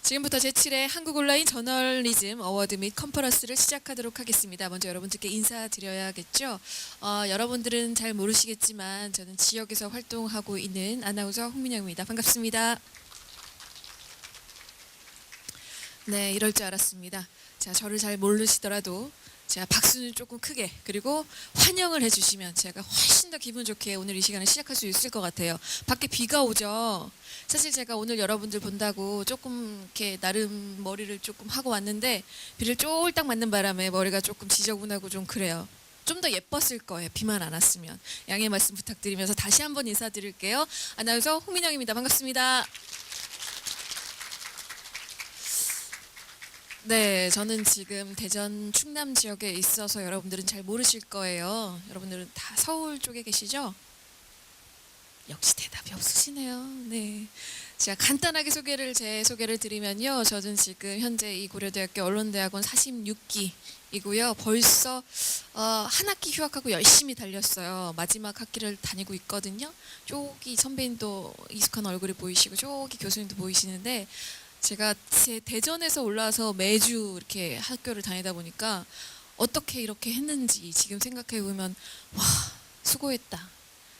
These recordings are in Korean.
지금부터 제7회 한국 온라인 저널리즘 어워드 및 컨퍼런스를 시작하도록 하겠습니다. 먼저 여러분들께 인사드려야겠죠. 여러분들은 잘 모르시겠지만 저는 지역에서 활동하고 있는 아나운서 홍민영입니다. 반갑습니다. 네, 이럴 줄 알았습니다. 자, 저를 잘 모르시더라도 제가 박수는 조금 크게 그리고 환영을 해주시면 제가 훨씬 더 기분 좋게 오늘 이 시간을 시작할 수 있을 것 같아요. 밖에 비가 오죠. 사실 제가 오늘 여러분들 본다고 조금 이렇게 나름 머리를 조금 하고 왔는데 비를 쫄딱 맞는 바람에 머리가 조금 지저분하고 좀 그래요. 좀 더 예뻤을 거예요. 비만 안 왔으면. 양해 말씀 부탁드리면서 다시 한번 인사드릴게요. 아나운서 홍민영입니다. 반갑습니다. 네, 저는 지금 대전 충남 지역에 있어서 여러분들은 잘 모르실 거예요. 여러분들은 다 서울 쪽에 계시죠? 역시 대답이 없으시네요. 네, 제가 간단하게 제 소개를 드리면요. 저는 지금 현재 이 고려대학교 언론대학원 46기이고요. 벌써 한 학기 휴학하고 열심히 달렸어요. 마지막 학기를 다니고 있거든요. 저기 선배님도 익숙한 얼굴이 보이시고 저기 교수님도 보이시는데 제가 제 대전에서 올라와서 매주 이렇게 학교를 다니다 보니까 어떻게 이렇게 했는지 지금 생각해 보면 와, 수고했다.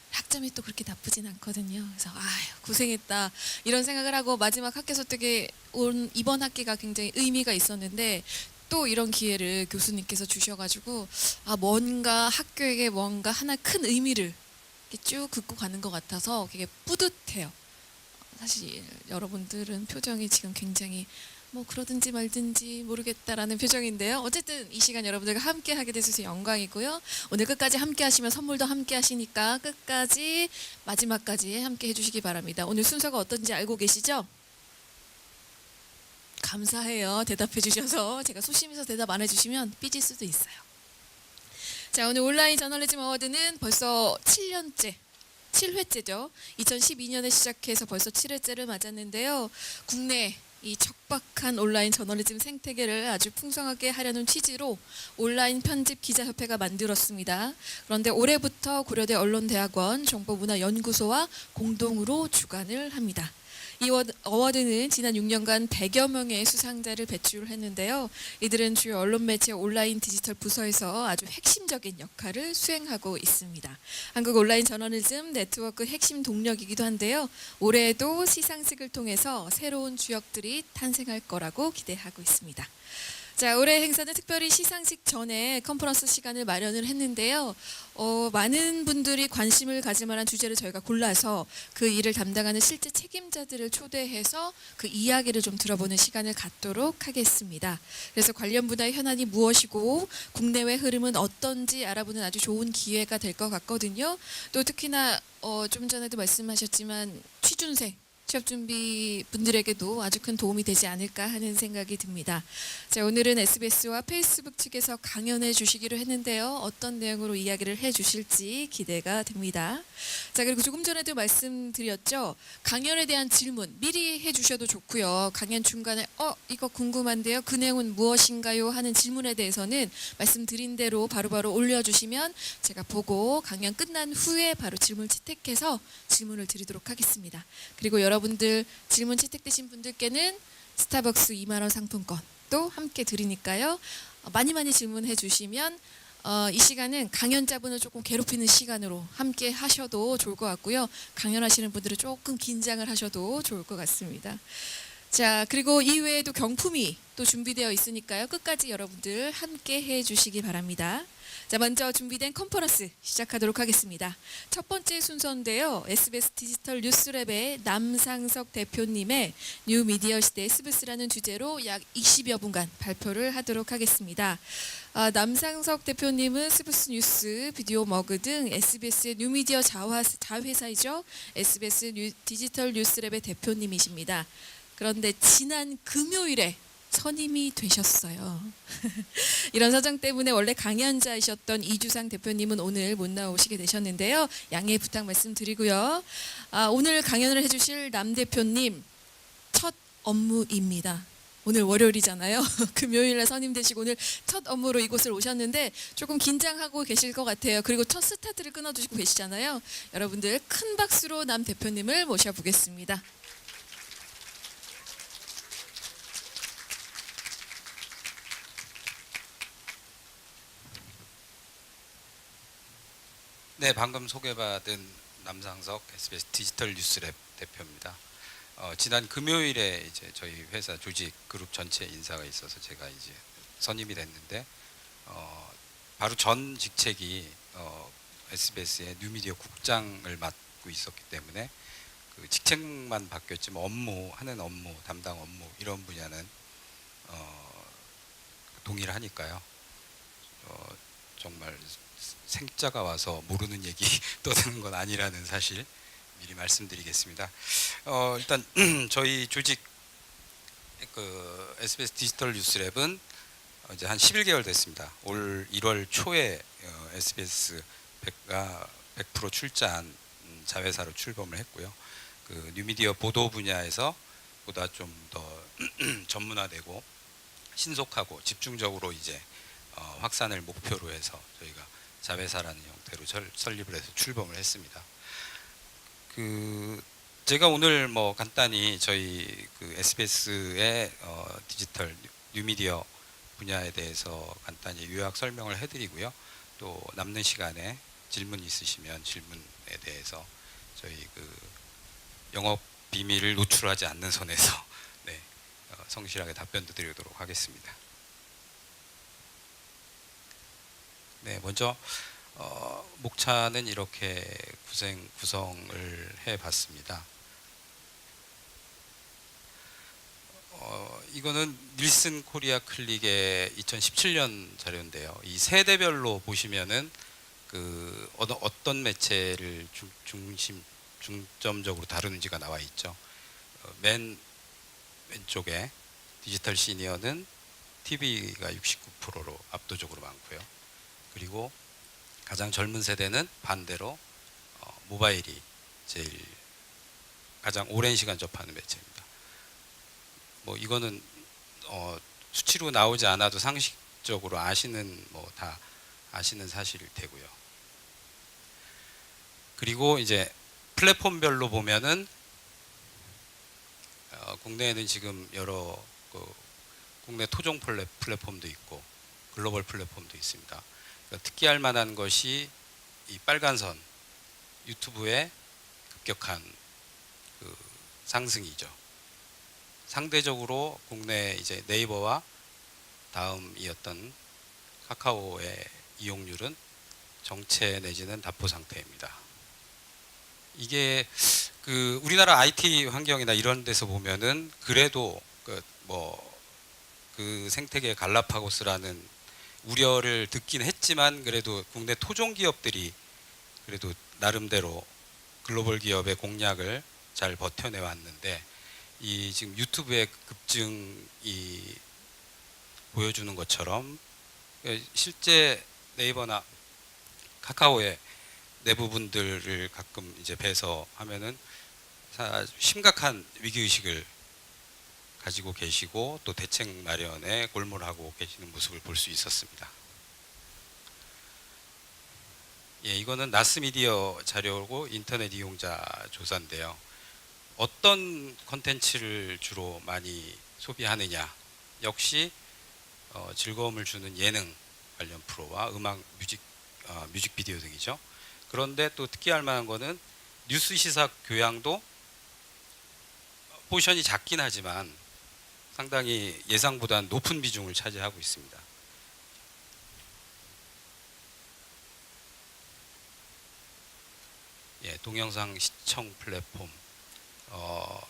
학점이 또 그렇게 나쁘진 않거든요. 그래서 아유, 고생했다 이런 생각을 하고 마지막 학교 소득에 온 이번 학기가 굉장히 의미가 있었는데 또 이런 기회를 교수님께서 주셔가지고 뭔가 학교에게 뭔가 하나 큰 의미를 이렇게 쭉 긋고 가는 것 같아서 되게 뿌듯해요. 사실 여러분들은 표정이 지금 굉장히 뭐 그러든지 말든지 모르겠다라는 표정인데요. 어쨌든 이 시간 여러분들과 함께 하게 돼서 영광이고요. 오늘 끝까지 함께 하시면 선물도 함께 하시니까 끝까지 마지막까지 함께 해주시기 바랍니다. 오늘 순서가 어떤지 알고 계시죠? 감사해요. 대답해 주셔서. 제가 소심해서 대답 안 해주시면 삐질 수도 있어요. 자, 오늘 온라인 저널리즘 어워드는 벌써 7회째죠. 2012년에 시작해서 벌써 7회째를 맞았는데요. 국내 이 척박한 온라인 저널리즘 생태계를 아주 풍성하게 하려는 취지로 온라인 편집 기자협회가 만들었습니다. 그런데 올해부터 고려대 언론대학원 정보문화연구소와 공동으로 주관을 합니다. 이 어워드는 지난 6년간 100여 명의 수상자를 배출했는데요. 이들은 주요 언론 매체 온라인 디지털 부서에서 아주 핵심적인 역할을 수행하고 있습니다. 한국 온라인 저널리즘 네트워크 핵심 동력이기도 한데요. 올해에도 시상식을 통해서 새로운 주역들이 탄생할 거라고 기대하고 있습니다. 자, 올해 행사는 특별히 시상식 전에 컨퍼런스 시간을 마련을 했는데요. 많은 분들이 관심을 가질 만한 주제를 저희가 골라서 그 일을 담당하는 실제 책임자들을 초대해서 그 이야기를 좀 들어보는 시간을 갖도록 하겠습니다. 그래서 관련 분야의 현안이 무엇이고 국내외 흐름은 어떤지 알아보는 아주 좋은 기회가 될 것 같거든요. 또 특히나 좀 전에도 말씀하셨지만 취준생 취업준비 분들에게도 아주 큰 도움이 되지 않을까 하는 생각이 듭니다. 자, 오늘은 SBS와 페이스북 측에서 강연해 주시기로 했는데요. 어떤 내용으로 이야기를 해 주실지 기대가 됩니다. 자, 그리고 조금 전에도 말씀드렸죠. 강연에 대한 질문 미리 해 주셔도 좋고요. 강연 중간에 이거 궁금한데요. 그 내용은 무엇인가요? 하는 질문에 대해서는 말씀드린 대로 바로바로 올려주시면 제가 보고 강연 끝난 후에 바로 질문 채택해서 질문을 드리도록 하겠습니다. 그리고 여러분들 질문 채택되신 분들께는 스타벅스 2만 원 상품권 또 함께 드리니까요. 많이 질문해 주시면 이 시간은 강연자분을 조금 괴롭히는 시간으로 함께 하셔도 좋을 것 같고요. 강연하시는 분들은 조금 긴장을 하셔도 좋을 것 같습니다. 자, 그리고 이외에도 경품이 또 준비되어 있으니까요. 끝까지 여러분들 함께 해 주시기 바랍니다. 자, 먼저 준비된 컨퍼런스 시작하도록 하겠습니다. 첫 번째 순서인데요. SBS 디지털 뉴스랩의 남상석 대표님의 뉴 미디어 시대 SBS라는 주제로 약 20여 분간 발표를 하도록 하겠습니다. 남상석 대표님은 SBS 뉴스, 비디오 머그 등 SBS의 뉴미디어 자회사이죠. SBS 디지털 뉴스랩의 대표님이십니다. 그런데 지난 금요일에 선임이 되셨어요. 이런 사정 때문에 원래 강연자이셨던 이주상 대표님은 오늘 못 나오시게 되셨는데요. 양해 부탁 말씀드리고요. 오늘 강연을 해주실 남 대표님 첫 업무입니다. 오늘 월요일이잖아요. 금요일에 선임되시고 오늘 첫 업무로 이곳을 오셨는데 조금 긴장하고 계실 것 같아요. 그리고 첫 스타트를 끊어주시고 계시잖아요. 여러분들 큰 박수로 남 대표님을 모셔보겠습니다. 네, 방금 소개받은 남상석 SBS 디지털 뉴스랩 대표입니다. 지난 금요일에 이제 저희 회사 조직 그룹 전체 인사가 있어서 제가 이제 선임이 됐는데 바로 전 직책이 SBS의 뉴미디어 국장을 맡고 있었기 때문에 그 직책만 바뀌었지 뭐 하는 업무, 담당 업무 이런 분야는 동일하니까요. 정말 생자가 와서 모르는 얘기 떠드는 건 아니라는 사실 미리 말씀드리겠습니다. 일단 저희 조직 그 SBS 디지털 뉴스랩은 이제 한 11개월 됐습니다. 올 1월 초에 SBS가 100% 출자한 자회사로 출범을 했고요. 그 뉴미디어 보도 분야에서 보다 좀 더 전문화되고 신속하고 집중적으로 이제 확산을 목표로 해서 저희가 자회사라는 형태로 설립을 해서 출범을 했습니다. 그 제가 오늘 뭐 간단히 저희 그 SBS의 디지털 뉴미디어 분야에 대해서 간단히 요약 설명을 해드리고요. 또 남는 시간에 질문 있으시면 질문에 대해서 저희 그 영업 비밀을 노출하지 않는 선에서 네, 성실하게 답변도 드리도록 하겠습니다. 네, 먼저 목차는 이렇게 구성을 해봤습니다. 이거는 닐슨 코리아 클릭의 2017년 자료인데요. 이 세대별로 보시면은 그 어떤 매체를 중점적으로 다루는지가 나와 있죠. 맨 왼쪽에 디지털 시니어는 TV가 69%로 압도적으로 많고요. 그리고 가장 젊은 세대는 반대로 모바일이 제일 가장 오랜 시간 접하는 매체입니다. 뭐 이거는 수치로 나오지 않아도 상식적으로 아시는 뭐 다 아시는 사실일 테고요. 그리고 이제 플랫폼별로 보면은 국내에는 지금 여러 국내 토종 플랫폼도 있고 글로벌 플랫폼도 있습니다. 그러니까 특기할 만한 것이 이 빨간 선 유튜브의 급격한 그 상승이죠. 상대적으로 국내 이제 네이버와 다음이었던 카카오의 이용률은 정체 내지는 답보 상태입니다. 이게 그 우리나라 IT 환경이나 이런 데서 보면은 그래도 그 생태계 갈라파고스라는 우려를 듣긴 했지만 그래도 국내 토종 기업들이 그래도 나름대로 글로벌 기업의 공략을 잘 버텨내 왔는데 이 지금 유튜브의 급증이 보여주는 것처럼 실제 네이버나 카카오의 내부분들을 가끔 이제 뵈서 하면은 심각한 위기의식을 가지고 계시고 또 대책 마련에 골몰하고 계시는 모습을 볼 수 있었습니다. 예, 이거는 나스미디어 자료고 인터넷 이용자 조사인데요. 어떤 컨텐츠를 주로 많이 소비하느냐? 역시 즐거움을 주는 예능 관련 프로와 음악, 뮤직비디오 등이죠. 그런데 또 특기할 만한 거는 뉴스 시사 교양도 포션이 작긴 하지만 상당히 예상보다 높은 비중을 차지하고 있습니다. 예, 동영상 시청 플랫폼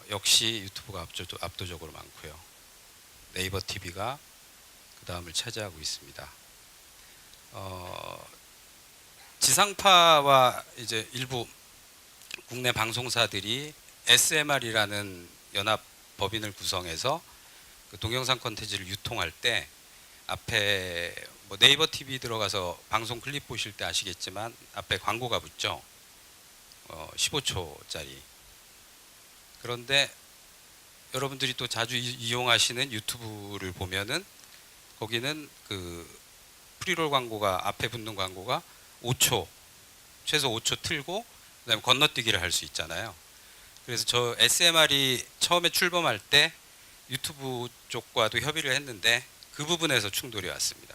역시 유튜브가 압도적으로 많고요. 네이버 TV가 그 다음을 차지하고 있습니다. 지상파와 이제 일부 국내 방송사들이 SMR이라는 연합 법인을 구성해서 그 동영상 콘텐츠를 유통할 때 앞에 뭐 네이버 TV 들어가서 방송 클립 보실 때 아시겠지만 앞에 광고가 붙죠. 15초짜리. 그런데 여러분들이 또 자주 이용하시는 유튜브를 보면은 거기는 그 프리롤 광고가 앞에 붙는 광고가 5초 최소 5초 틀고 그다음에 건너뛰기를 할 수 있잖아요. 그래서 저 SMR이 처음에 출범할 때 유튜브 쪽과도 협의를 했는데 그 부분에서 충돌이 왔습니다.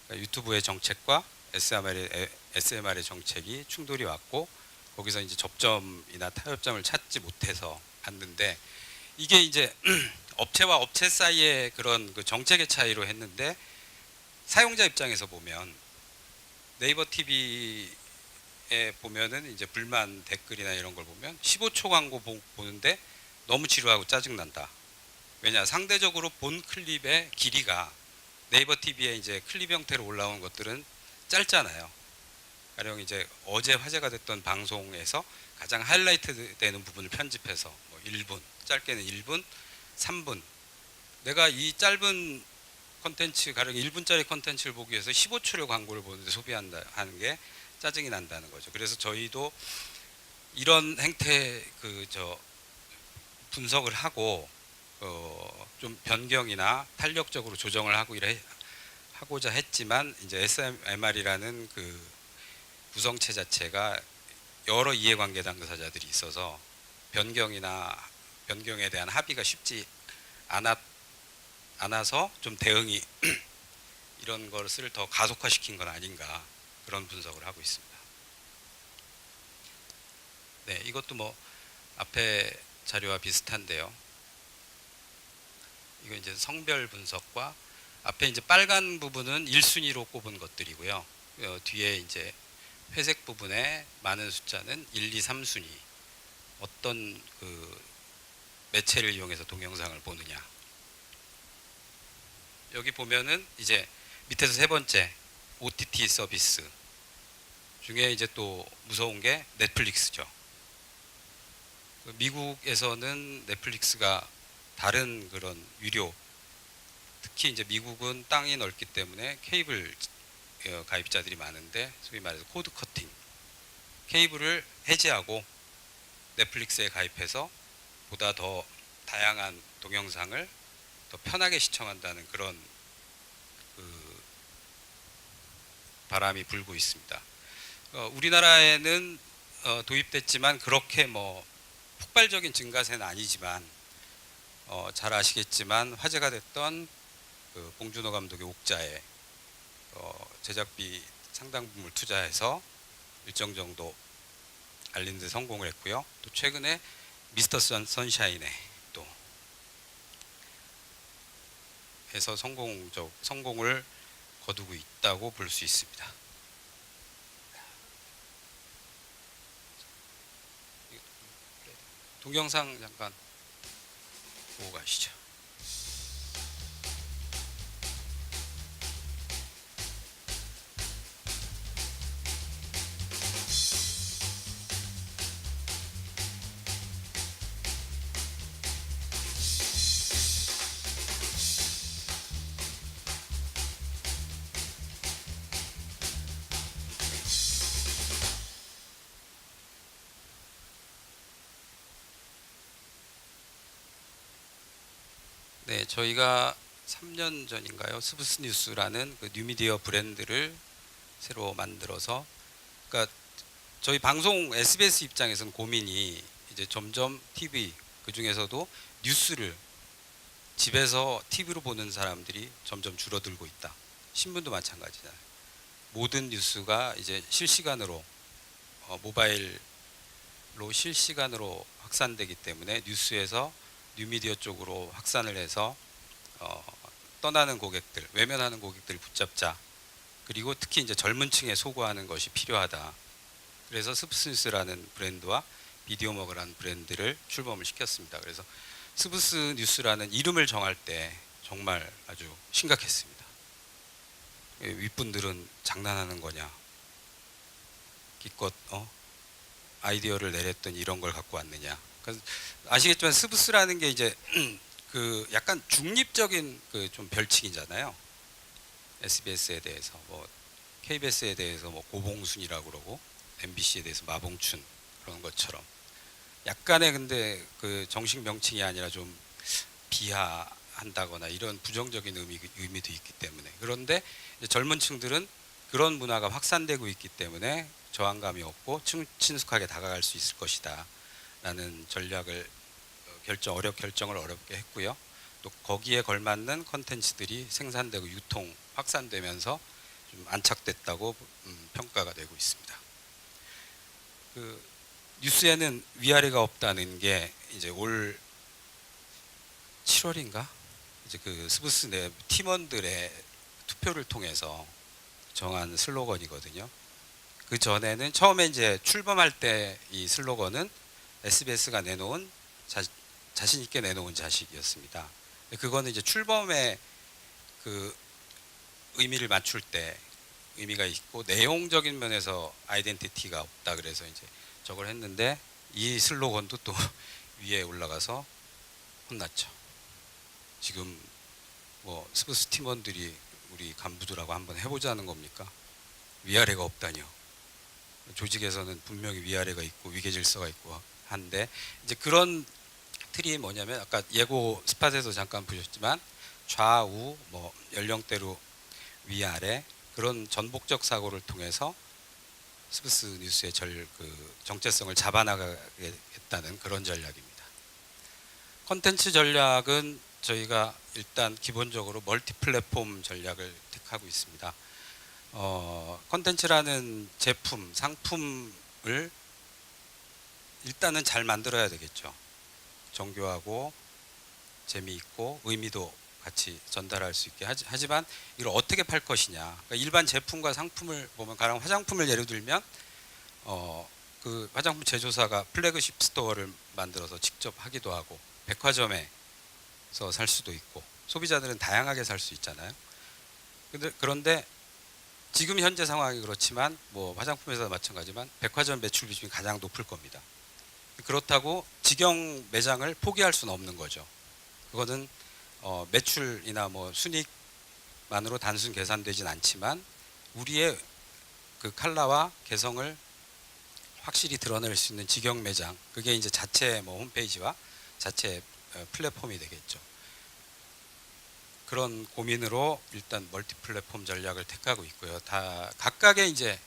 그러니까 유튜브의 정책과 SMR의 정책이 충돌이 왔고 거기서 이제 접점이나 타협점을 찾지 못해서 갔는데 이게 이제 업체와 업체 사이의 그런 그 정책의 차이로 했는데 사용자 입장에서 보면 네이버 TV에 보면은 이제 불만 댓글이나 이런 걸 보면 15초 광고 보는데 너무 지루하고 짜증난다. 왜냐 상대적으로 본 클립의 길이가 네이버 TV에 이제 클립 형태로 올라온 것들은 짧잖아요. 가령 이제 어제 화제가 됐던 방송에서 가장 하이라이트 되는 부분을 편집해서 뭐 1분, 짧게는 1분, 3분. 내가 이 짧은 컨텐츠, 가령 1분짜리 컨텐츠를 보기 위해서 15초를 광고를 보는데 소비한다 하는 게 짜증이 난다는 거죠. 그래서 저희도 이런 행태 분석을 하고 좀 변경이나 탄력적으로 조정을 하고자 했지만 이제 SMR이라는 그 구성체 자체가 여러 이해관계 당사자들이 있어서 변경에 대한 합의가 쉽지 않아서 좀 대응이 이런 것을 더 가속화시킨 건 아닌가 그런 분석을 하고 있습니다. 네, 이것도 뭐 앞에 자료와 비슷한데요. 이거 이제 성별 분석과 앞에 이제 빨간 부분은 1순위로 꼽은 것들이고요. 뒤에 이제 회색 부분에 많은 숫자는 1, 2, 3순위. 어떤 그 매체를 이용해서 동영상을 보느냐. 여기 보면은 이제 밑에서 세 번째 OTT 서비스 중에 이제 또 무서운 게 넷플릭스죠. 미국에서는 넷플릭스가 다른 그런 유료, 특히 이제 미국은 땅이 넓기 때문에 케이블 가입자들이 많은데 소위 말해서 코드 커팅, 케이블을 해지하고 넷플릭스에 가입해서 보다 더 다양한 동영상을 더 편하게 시청한다는 그런 그 바람이 불고 있습니다. 우리나라에는 도입됐지만 그렇게 뭐 폭발적인 증가세는 아니지만 잘 아시겠지만 화제가 됐던 그 봉준호 감독의 옥자에 제작비 상당 부분을 투자해서 일정 정도 알리는 데 성공을 했고요. 또 최근에 미스터 선샤인에 또 해서 성공을 거두고 있다고 볼 수 있습니다. 동영상 잠깐 보고 가시죠. 네, 저희가 3년 전인가요? 스브스 뉴스라는 그 뉴미디어 브랜드를 새로 만들어서, 그러니까 저희 방송 SBS 입장에서는 고민이 이제 점점 TV, 그 중에서도 뉴스를 집에서 TV로 보는 사람들이 점점 줄어들고 있다. 신문도 마찬가지잖아요. 모든 뉴스가 이제 실시간으로 모바일로 실시간으로 확산되기 때문에 뉴스에서 뉴미디어 쪽으로 확산을 해서 떠나는 고객들, 외면하는 고객들을 붙잡자. 그리고 특히 이제 젊은 층에 소구하는 것이 필요하다. 그래서 스브스뉴스라는 브랜드와 비디오머그라는 브랜드를 출범을 시켰습니다. 그래서 스브스 뉴스라는 이름을 정할 때 정말 아주 심각했습니다. 윗분들은 장난하는 거냐? 기껏 아이디어를 내렸더니 이런 걸 갖고 왔느냐? 아시겠지만 스브스라는 게 이제 그 약간 중립적인 그 좀 별칭이잖아요. SBS에 대해서 뭐 KBS에 대해서 뭐 고봉순이라고 그러고 MBC에 대해서 마봉춘 그런 것처럼 약간의 근데 그 정식 명칭이 아니라 좀 비하한다거나 이런 부정적인 의미도 있기 때문에 그런데 이제 젊은 층들은 그런 문화가 확산되고 있기 때문에 저항감이 없고 친숙하게 다가갈 수 있을 것이다 라는 전략을 결정을 어렵게 했고요. 또 거기에 걸맞는 컨텐츠들이 생산되고 유통 확산되면서 좀 안착됐다고 평가가 되고 있습니다. 그 뉴스에는 위아래가 없다는 게 이제 올 7월인가 이제 그 스브스 내 팀원들의 투표를 통해서 정한 슬로건이거든요. 그 전에는 처음에 이제 출범할 때 이 슬로건은 SBS가 내놓은 자신 있게 내놓은 자식이었습니다. 그거는 이제 출범의 그 의미를 맞출 때 의미가 있고 내용적인 면에서 아이덴티티가 없다 그래서 이제 저걸 했는데 이 슬로건도 또 위에 올라가서 혼났죠. 지금 뭐 스브스 팀원들이 우리 간부들하고 한번 해보자는 겁니까? 위아래가 없다뇨. 조직에서는 분명히 위아래가 있고 위계질서가 있고 한데 이제 그런 틀이 뭐냐면 아까 예고 스팟에서 잠깐 보셨지만 좌우 뭐 연령대로 위아래 그런 전복적 사고를 통해서 스브스 뉴스의 정체성을 잡아나가겠다는 그런 전략입니다. 컨텐츠 전략은 저희가 일단 기본적으로 멀티 플랫폼 전략을 택하고 있습니다. 컨텐츠라는 제품, 상품을 일단은 잘 만들어야 되겠죠. 정교하고 재미있고 의미도 같이 전달할 수 있게 하지만 이걸 어떻게 팔 것이냐. 그러니까 일반 제품과 상품을 보면 가령 화장품을 예를 들면 그 화장품 제조사가 플래그십 스토어를 만들어서 직접 하기도 하고 백화점에서 살 수도 있고 소비자들은 다양하게 살 수 있잖아요. 그런데 지금 현재 상황이 그렇지만 뭐 화장품에서도 마찬가지지만 백화점 매출 비중이 가장 높을 겁니다. 그렇다고 직영 매장을 포기할 수는 없는 거죠. 그거는 매출이나 뭐 순이익만으로 단순 계산되진 않지만 우리의 그 컬러와 개성을 확실히 드러낼 수 있는 직영 매장 그게 이제 자체 뭐 홈페이지와 자체 플랫폼이 되겠죠. 그런 고민으로 일단 멀티 플랫폼 전략을 택하고 있고요. 다 각각의 이제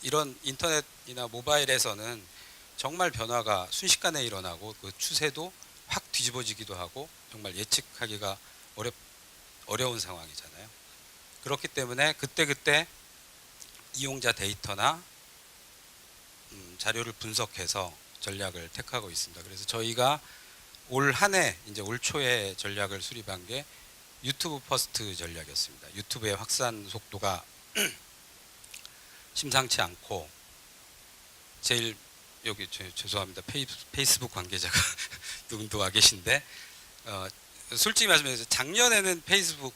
이런 인터넷이나 모바일에서는 정말 변화가 순식간에 일어나고 그 추세도 확 뒤집어지기도 하고 정말 예측하기가 어려운 상황이잖아요. 그렇기 때문에 그때그때 이용자 데이터나 자료를 분석해서 전략을 택하고 있습니다. 그래서 저희가 올 한 해 이제 올 초에 전략을 수립한 게 유튜브 퍼스트 전략이었습니다. 유튜브의 확산 속도가 심상치 않고 제일 여기 죄송합니다. 페이스북 관계자가 누군가 와 계신데 솔직히 말씀드려서 작년에는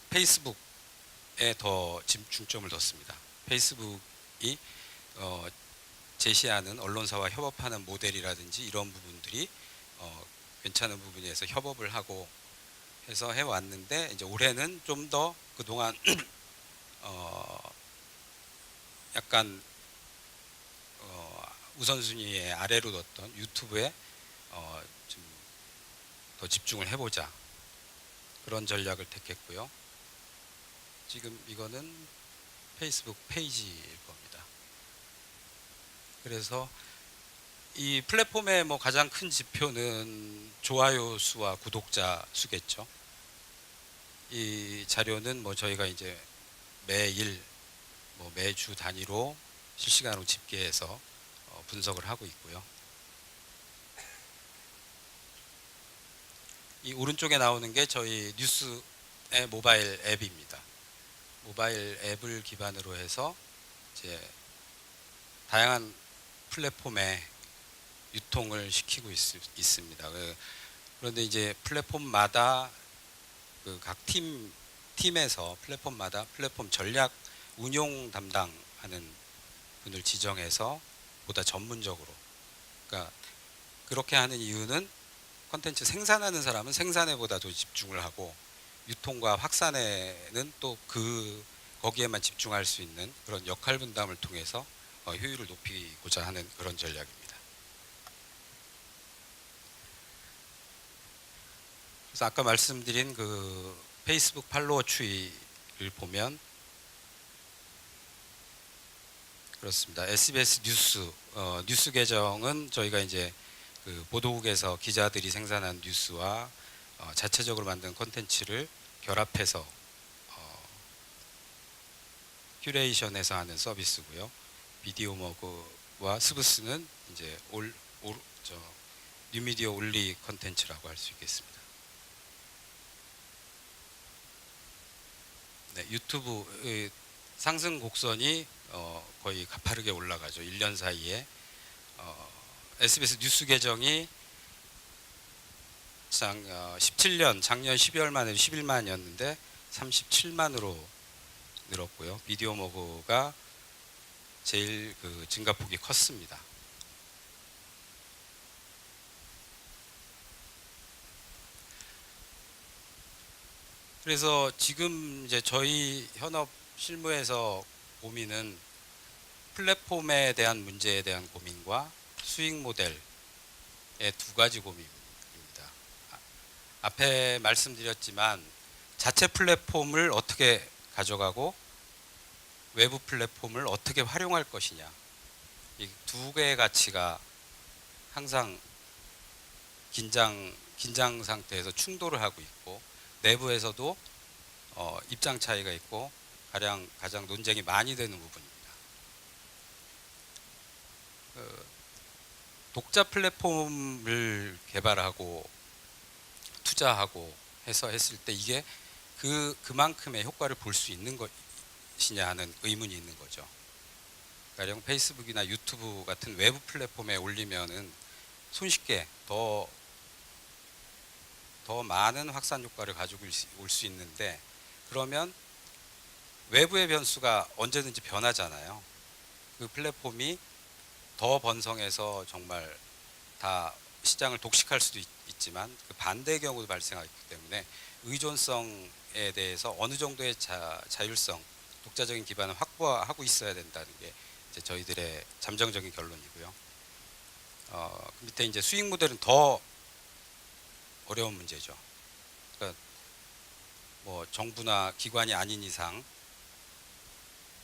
페이스북에 더 중점을 뒀습니다. 페이스북이 제시하는 언론사와 협업하는 모델이라든지 이런 부분들이 괜찮은 부분에서 협업을 하고 해서 해왔는데 이제 올해는 좀 더 그동안 약간 우선순위의 아래로 뒀던 유튜브에 좀 더 집중을 해보자 그런 전략을 택했고요. 지금 이거는 페이스북 페이지일 겁니다. 그래서 이 플랫폼의 뭐 가장 큰 지표는 좋아요 수와 구독자 수겠죠. 이 자료는 뭐 저희가 이제 매일 뭐 매주 단위로 실시간으로 집계해서 분석을 하고 있고요. 이 오른쪽에 나오는 게 저희 뉴스의 모바일 앱입니다. 모바일 앱을 기반으로 해서 이제 다양한 플랫폼에 유통을 시키고 있습니다. 그런데 이제 플랫폼마다 그 각 팀에서 플랫폼마다 플랫폼 전략 운용 담당하는 분을 지정해서 보다 전문적으로 그러니까 그렇게 하는 이유는 콘텐츠 생산하는 사람은 생산에 보다 더 집중을 하고 유통과 확산에는 또 거기에만 집중할 수 있는 그런 역할 분담을 통해서 효율을 높이고자 하는 그런 전략입니다. 그래서 아까 말씀드린 그 페이스북 팔로워 추이를 보면 그렇습니다. SBS 뉴스 계정은 저희가 이제 그 보도국에서 기자들이 생산한 뉴스와 자체적으로 만든 콘텐츠를 결합해서 큐레이션해서 하는 서비스고요. 비디오 머그와 스브스는 이제 뉴미디어 올리 컨텐츠라고 할 수 있겠습니다. 네, 유튜브 상승 곡선이 거의 가파르게 올라가죠. 1년 사이에 SBS 뉴스 계정이 17년 작년 12월만 해도 11만이었는데 37만으로 늘었고요. 비디오 머그가 제일 그 증가폭이 컸습니다. 그래서 지금 이제 저희 현업 실무에서 고민은 플랫폼에 대한 문제에 대한 고민과 수익 모델의 두 가지 고민입니다. 앞에 말씀드렸지만 자체 플랫폼을 어떻게 가져가고 외부 플랫폼을 어떻게 활용할 것이냐, 이 두 개의 가치가 항상 긴장 상태에서 충돌을 하고 있고 내부에서도 입장 차이가 있고 가장 논쟁이 많이 되는 부분입니다. 독자 플랫폼을 개발하고 투자하고 해서 했을 때 이게 그만큼의 효과를 볼 수 있는 것이냐 하는 의문이 있는 거죠. 가령 페이스북이나 유튜브 같은 외부 플랫폼에 올리면은 손쉽게 더 많은 확산 효과를 가지고 올 수 있는데, 그러면 외부의 변수가 언제든지 변하잖아요. 그 플랫폼이 더 번성해서 정말 다 시장을 독식할 수도 있지만 그 반대의 경우도 발생하기 때문에 의존성에 대해서 어느 정도의 자율성, 독자적인 기반을 확보하고 있어야 된다는 게 이제 저희들의 잠정적인 결론이고요. 그 밑에 이제 수익 모델은 더 어려운 문제죠. 그러니까 뭐 정부나 기관이 아닌 이상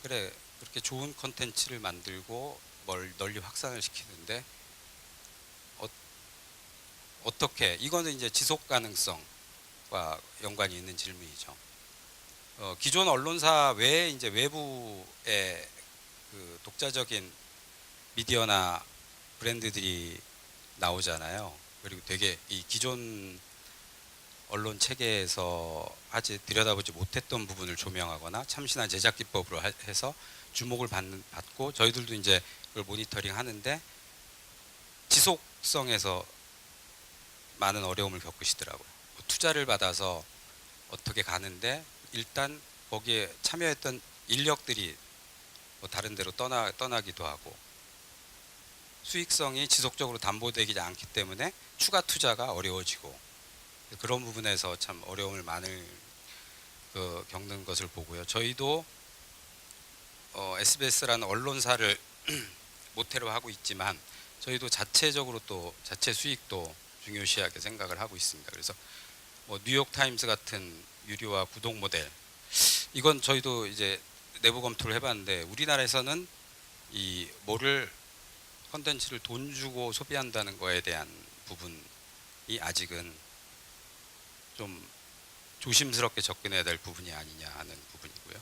그렇게 좋은 컨텐츠를 만들고 널리 확산을 시키는데 어떻게, 이거는 이제 지속 가능성과 연관이 있는 질문이죠. 기존 언론사 외에 이제 외부의 그 독자적인 미디어나 브랜드들이 나오잖아요. 그리고 되게 이 기존 언론 체계에서 들여다보지 못했던 부분을 조명하거나 참신한 제작 기법으로 해서 주목을 받고 저희들도 이제 그걸 모니터링 하는데 지속성에서 많은 어려움을 겪으시더라고요. 투자를 받아서 어떻게 가는데 일단 거기에 참여했던 인력들이 뭐 다른 데로 떠나기도 하고 수익성이 지속적으로 담보되지 않기 때문에 추가 투자가 어려워지고, 그런 부분에서 참 어려움을 많이 겪는 것을 보고요. 저희도 SBS라는 언론사를 모태로 하고 있지만 저희도 자체적으로 또 자체 수익도 중요시하게 생각을 하고 있습니다. 그래서 뭐 뉴욕 타임스 같은 유료화 구독 모델, 이건 저희도 이제 내부 검토를 해봤는데 우리나라에서는 이 컨텐츠를 돈 주고 소비한다는 거에 대한 부분이 아직은 좀 조심스럽게 접근해야 될 부분이 아니냐 하는 부분이고요.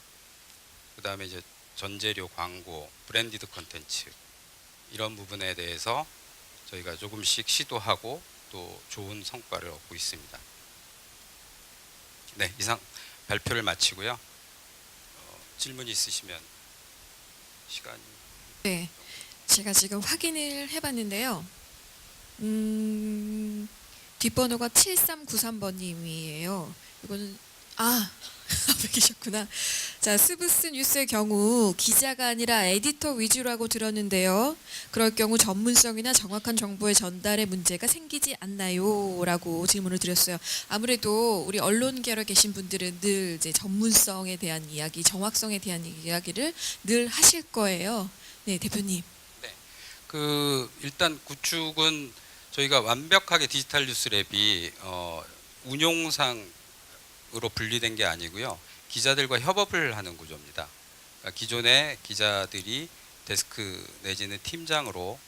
그 다음에 이제 전재료, 광고, 브랜디드 컨텐츠, 이런 부분에 대해서 저희가 조금씩 시도하고 또 좋은 성과를 얻고 있습니다. 네, 이상 발표를 마치고요. 질문이 있으시면 시간이. 네, 제가 지금 확인을 해봤는데요. 뒷번호가 7393번님이에요. 이거는 앞에 계셨구나. 자, 스브스 뉴스의 경우 기자가 아니라 에디터 위주라고 들었는데요. 그럴 경우 전문성이나 정확한 정보의 전달에 문제가 생기지 않나요? 라고 질문을 드렸어요. 아무래도 우리 언론계열에 계신 분들은 늘 이제 전문성에 대한 이야기, 정확성에 대한 이야기를 늘 하실 거예요. 네, 대표님. 네, 일단 구축은 저희가 완벽하게 디지털 뉴스랩이 운용상으로 분리된 게 아니고요. 기자들과 협업을 하는 구조입니다. 그러니까 기존의 기자들이 데스크 내지는 팀장으로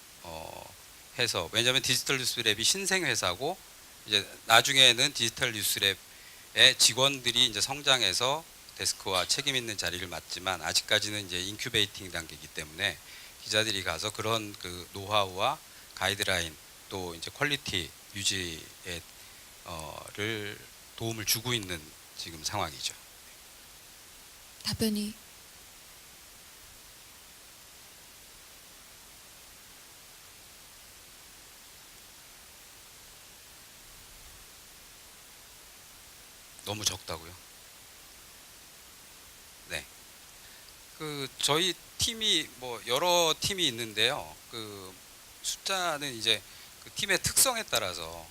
해서, 왜냐하면 디지털 뉴스랩이 신생 회사고 이제 나중에는 디지털 뉴스랩의 직원들이 이제 성장해서 데스크와 책임 있는 자리를 맡지만 아직까지는 이제 인큐베이팅 단계이기 때문에 기자들이 가서 그런 그 노하우와 가이드라인 또 이제 퀄리티 유지에 를 도움을 주고 있는 지금 상황이죠. 답변이 너무 적다고요? 네. 그 저희 팀이 뭐 여러 팀이 있는데요. 그 숫자는 이제 그 팀의 특성에 따라서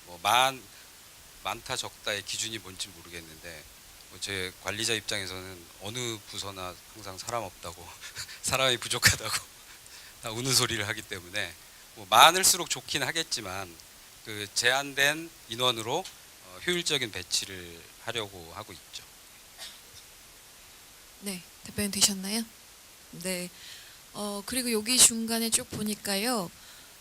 뭐 많다 적다의 기준이 뭔지 모르겠는데 뭐제 관리자 입장에서는 어느 부서나 항상 사람 없다고 사람이 부족하다고 다 우는 소리를 하기 때문에 뭐 많을수록 좋긴 하겠지만 그 제한된 인원으로 효율적인 배치를 하려고 하고 있죠. 네, 답변 되셨나요? 네. 그리고 여기 중간에 쭉 보니까요.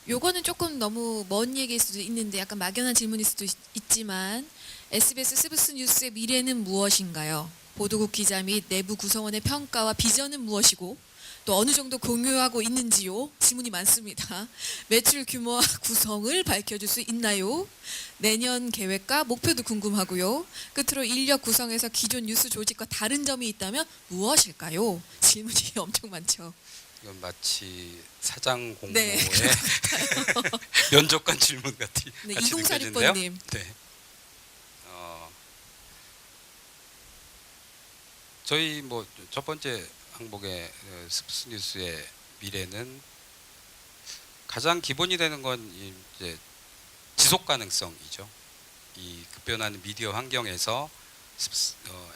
요거는 조금 너무 먼 얘기일 수도 있는데 약간 막연한 질문일 수도 있지만 SBS 스브스 뉴스의 미래는 무엇인가요? 보도국 기자 및 내부 구성원의 평가와 비전은 무엇이고 또 어느 정도 공유하고 있는지요? 질문이 많습니다. 매출 규모와 구성을 밝혀줄 수 있나요? 내년 계획과 목표도 궁금하고요. 끝으로 인력 구성에서 기존 뉴스 조직과 다른 점이 있다면 무엇일까요? 질문이 엄청 많죠. 이건 마치 사장 공모의 네, 면접관 질문 같이 네, 같이 느껴지는데요. 2046번님. 네. 저희 뭐 첫 번째 항목의 스브스 뉴스의 미래는 가장 기본이 되는 건 이제 지속 가능성이죠. 이 급변하는 미디어 환경에서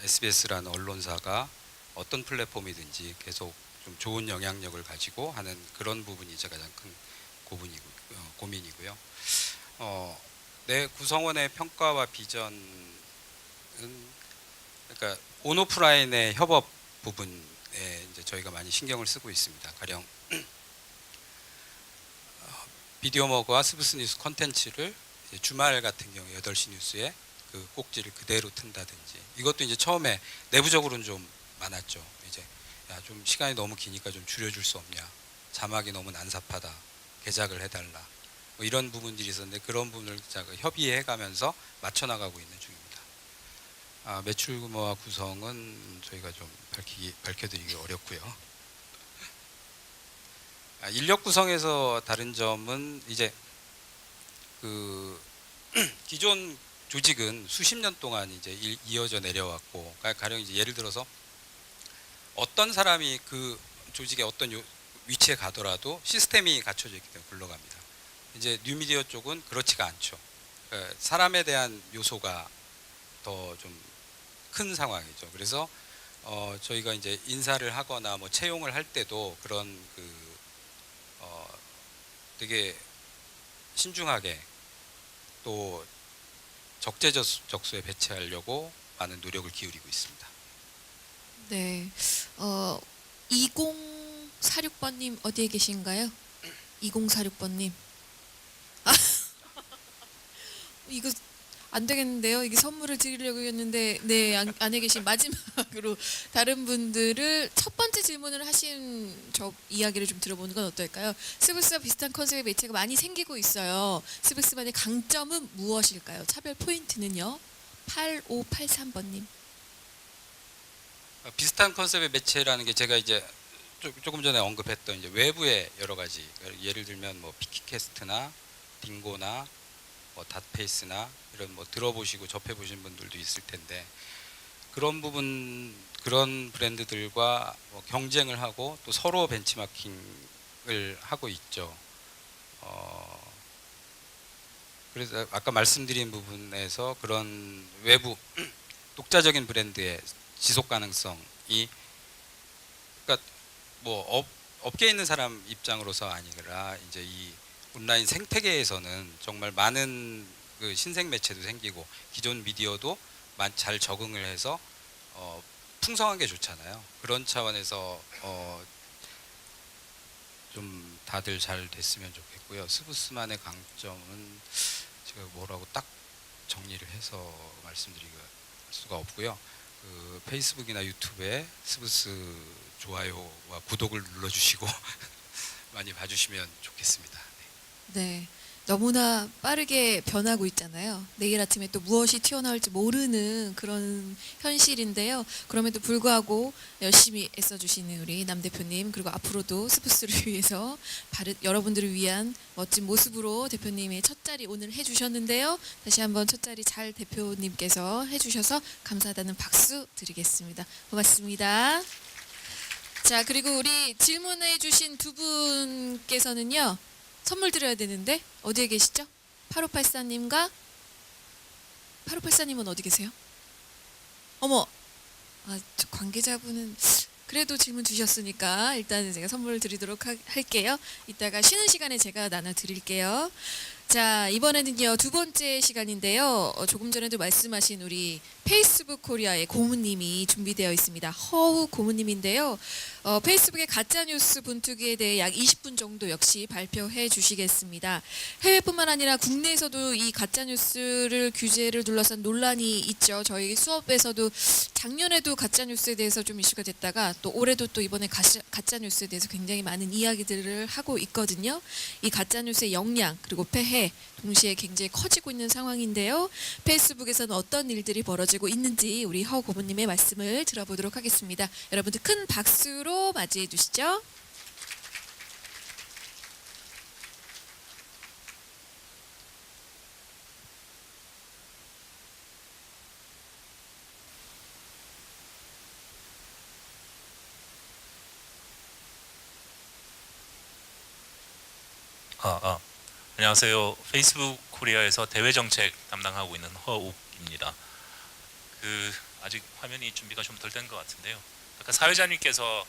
SBS라는 언론사가 어떤 플랫폼이든지 계속 좀 좋은 영향력을 가지고 하는 그런 부분이 제 가장 큰 고민이고요. 내 구성원의 평가와 비전은 그러니까 온오프라인의 협업 부분에 이제 저희가 많이 신경을 쓰고 있습니다. 가령 비디오머그와 스브스 뉴스 콘텐츠를 주말 같은 경우 8시 뉴스에 그 꼭지를 그대로 튼다든지 이것도 이제 처음에 내부적으로는 좀 많았죠. 이제 야, 좀 시간이 너무 기니까 좀 줄여줄 수 없냐, 자막이 너무 난삽하다, 개작을 해달라, 뭐 이런 부분들이 있었는데 그런 부분을 협의해가면서 맞춰나가고 있는 중입니다. 매출 규모와 구성은 저희가 좀 밝혀드리기 어렵고요. 인력 구성에서 다른 점은 이제 그 기존 조직은 수십 년 동안 이제 이어져 내려왔고, 가령 이제 예를 들어서 어떤 사람이 그 조직의 어떤 위치에 가더라도 시스템이 갖춰져 있기 때문에 굴러갑니다. 이제 뉴미디어 쪽은 그렇지가 않죠. 그러니까 사람에 대한 요소가 더 좀 큰 상황이죠. 그래서 저희가 이제 인사를 하거나 뭐 채용을 할 때도 그런 되게 신중하게 또 적재적소에 배치하려고 많은 노력을 기울이고 있습니다. 네. 2046번님 어디에 계신가요? 2046번님. 이거 안 되겠는데요. 이게 선물을 드리려고 했는데 네, 안에 계신 마지막으로 다른 분들을 첫 번째 질문을 하신 저 이야기를 좀 들어보는 건 어떨까요? 스브스와 비슷한 컨셉의 매체가 많이 생기고 있어요. 스브스만의 강점은 무엇일까요? 차별 포인트는요? 8583번님. 비슷한 컨셉의 매체라는 게 제가 이제 조금 전에 언급했던 이제 외부의 여러 가지, 예를 들면 뭐 피키캐스트나 딩고나 뭐 닷페이스나 이런 뭐 들어보시고 접해보신 분들도 있을 텐데 그런 브랜드들과 뭐 경쟁을 하고 또 서로 벤치마킹을 하고 있죠. 그래서 아까 말씀드린 부분에서 그런 외부 독자적인 브랜드의 지속 가능성이, 그러니까 뭐 업계에 있는 사람 입장으로서 아니라 이제 이 온라인 생태계에서는 정말 많은 그 신생 매체도 생기고 기존 미디어도 잘 적응을 해서 풍성한 게 좋잖아요. 그런 차원에서 좀 다들 잘 됐으면 좋겠고요. 스브스만의 강점은 제가 뭐라고 딱 정리를 해서 말씀드릴 수가 없고요. 페이스북이나 유튜브에 스브스 좋아요와 구독을 눌러주시고 많이 봐주시면 좋겠습니다. 네. 너무나 빠르게 변하고 있잖아요. 내일 아침에 또 무엇이 튀어나올지 모르는 그런 현실인데요. 그럼에도 불구하고 열심히 애써주시는 우리 남 대표님, 그리고 앞으로도 스브스를 위해서 여러분들을 위한 멋진 모습으로 대표님의 첫 자리 오늘 해주셨는데요. 다시 한번 첫 자리 잘 대표님께서 해주셔서 감사하다는 박수 드리겠습니다. 고맙습니다. 자, 그리고 우리 질문해 주신 두 분께서는요. 선물 드려야 되는데 어디에 계시죠? 8584님과 8584님은 어디 계세요? 어머, 저 관계자분은 그래도 질문 주셨으니까 일단은 제가 선물을 드리도록 할게요. 이따가 쉬는 시간에 제가 나눠드릴게요. 자, 이번에는요 두 번째 시간인데요. 조금 전에도 말씀하신 우리 페이스북 코리아의 고문님이 준비되어 있습니다. 허우 고문님인데요. 페이스북의 가짜뉴스 분투기에 대해 약 20분 정도 역시 발표해 주시겠습니다. 해외뿐만 아니라 국내에서도 이 가짜뉴스를 규제를 둘러싼 논란이 있죠. 저희 수업에서도 작년에도 가짜뉴스에 대해서 좀 이슈가 됐다가 또 올해도 또 이번에 가짜뉴스에 대해서 굉장히 많은 이야기들을 하고 있거든요. 이 가짜뉴스의 역량 그리고 폐해 동시에 굉장히 커지고 있는 상황인데요. 페이스북에서는 어떤 일들이 벌어지고 있는지 우리 허 고문님의 말씀을 들어보도록 하겠습니다. 여러분들 큰 박수로 맞이해 주시죠. 안녕하세요. 페이스북 코리아에서 대외 정책 담당하고 있는 허욱입니다. 아직 화면이 준비가 좀 덜 된 것 같은데요. 아까 사회자님께서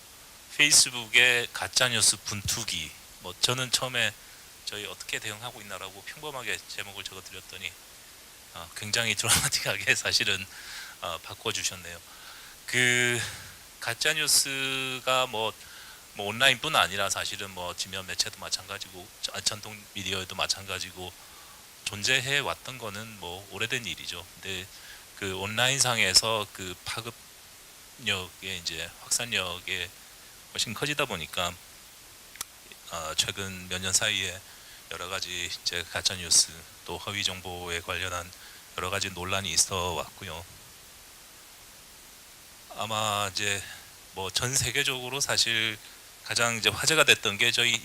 페이스북의 가짜뉴스 분투기, 저는 처음에 저희 어떻게 대응하고 있나라고 평범하게 제목을 적어드렸더니 굉장히 드라마틱하게 사실은 바꿔주셨네요. 가짜뉴스가 온라인뿐 아니라 사실은 지면 매체도 마찬가지고 전통 미디어에도 마찬가지고 존재해 왔던 거는 오래된 일이죠. 근데 그 온라인상에서 그 파급력의 이제 확산력이 훨씬 커지다 보니까 최근 몇 년 사이에 여러 가지 이제 가짜 뉴스 또 허위 정보에 관련한 여러 가지 논란이 있어 왔고요. 아마 이제 전 세계적으로 사실 가장 이제 화제가 됐던 게 저희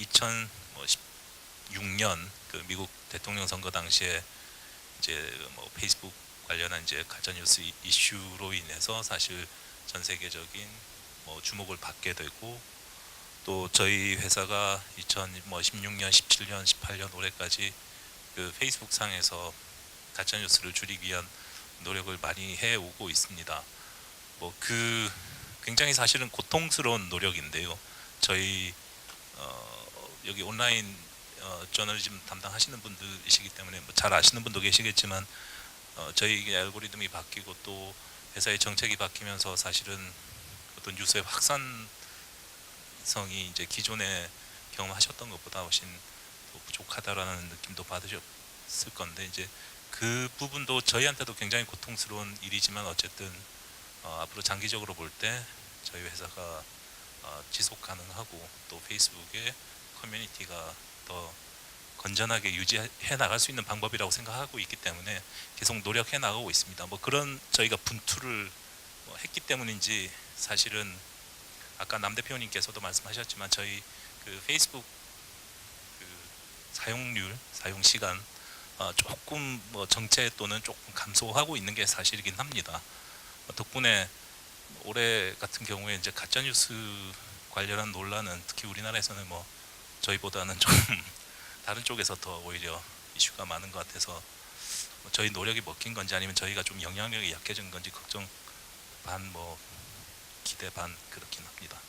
2016년 그 미국 대통령 선거 당시에 이제 페이스북 관련한 이제 가짜 뉴스 이슈로 인해서 사실 전 세계적인 주목을 받게 되고 또 저희 회사가 2016년, 17년, 18년 올해까지 그 페이스북 상에서 가짜 뉴스를 줄이기 위한 노력을 많이 해 오고 있습니다. 굉장히 사실은 고통스러운 노력인데요. 저희 여기 온라인 저널리즘 담당하시는 분들이시기 때문에 잘 아시는 분도 계시겠지만 저희 알고리즘이 바뀌고 또 회사의 정책이 바뀌면서 사실은 어떤 뉴스의 확산성이 이제 기존에 경험하셨던 것보다 훨씬 더 부족하다라는 느낌도 받으셨을 건데 이제 그 부분도 저희한테도 굉장히 고통스러운 일이지만 어쨌든 앞으로 장기적으로 볼 때 저희 회사가 지속 가능하고 또 페이스북의 커뮤니티가 더 건전하게 유지해 나갈 수 있는 방법이라고 생각하고 있기 때문에 계속 노력해 나가고 있습니다. 그런 저희가 분투를 했기 때문인지 사실은 아까 남 대표님께서도 말씀하셨지만 저희 그 페이스북 사용률, 사용 시간 조금 정체 또는 조금 감소하고 있는 게 사실이긴 합니다. 덕분에 올해 같은 경우에 이제 가짜 뉴스 관련한 논란은 특히 우리나라에서는 저희보다는 좀 다른 쪽에서 더 오히려 이슈가 많은 것 같아서 저희 노력이 먹힌 건지 아니면 저희가 좀 영향력이 약해진 건지 걱정 반 기대 반 그렇긴 합니다.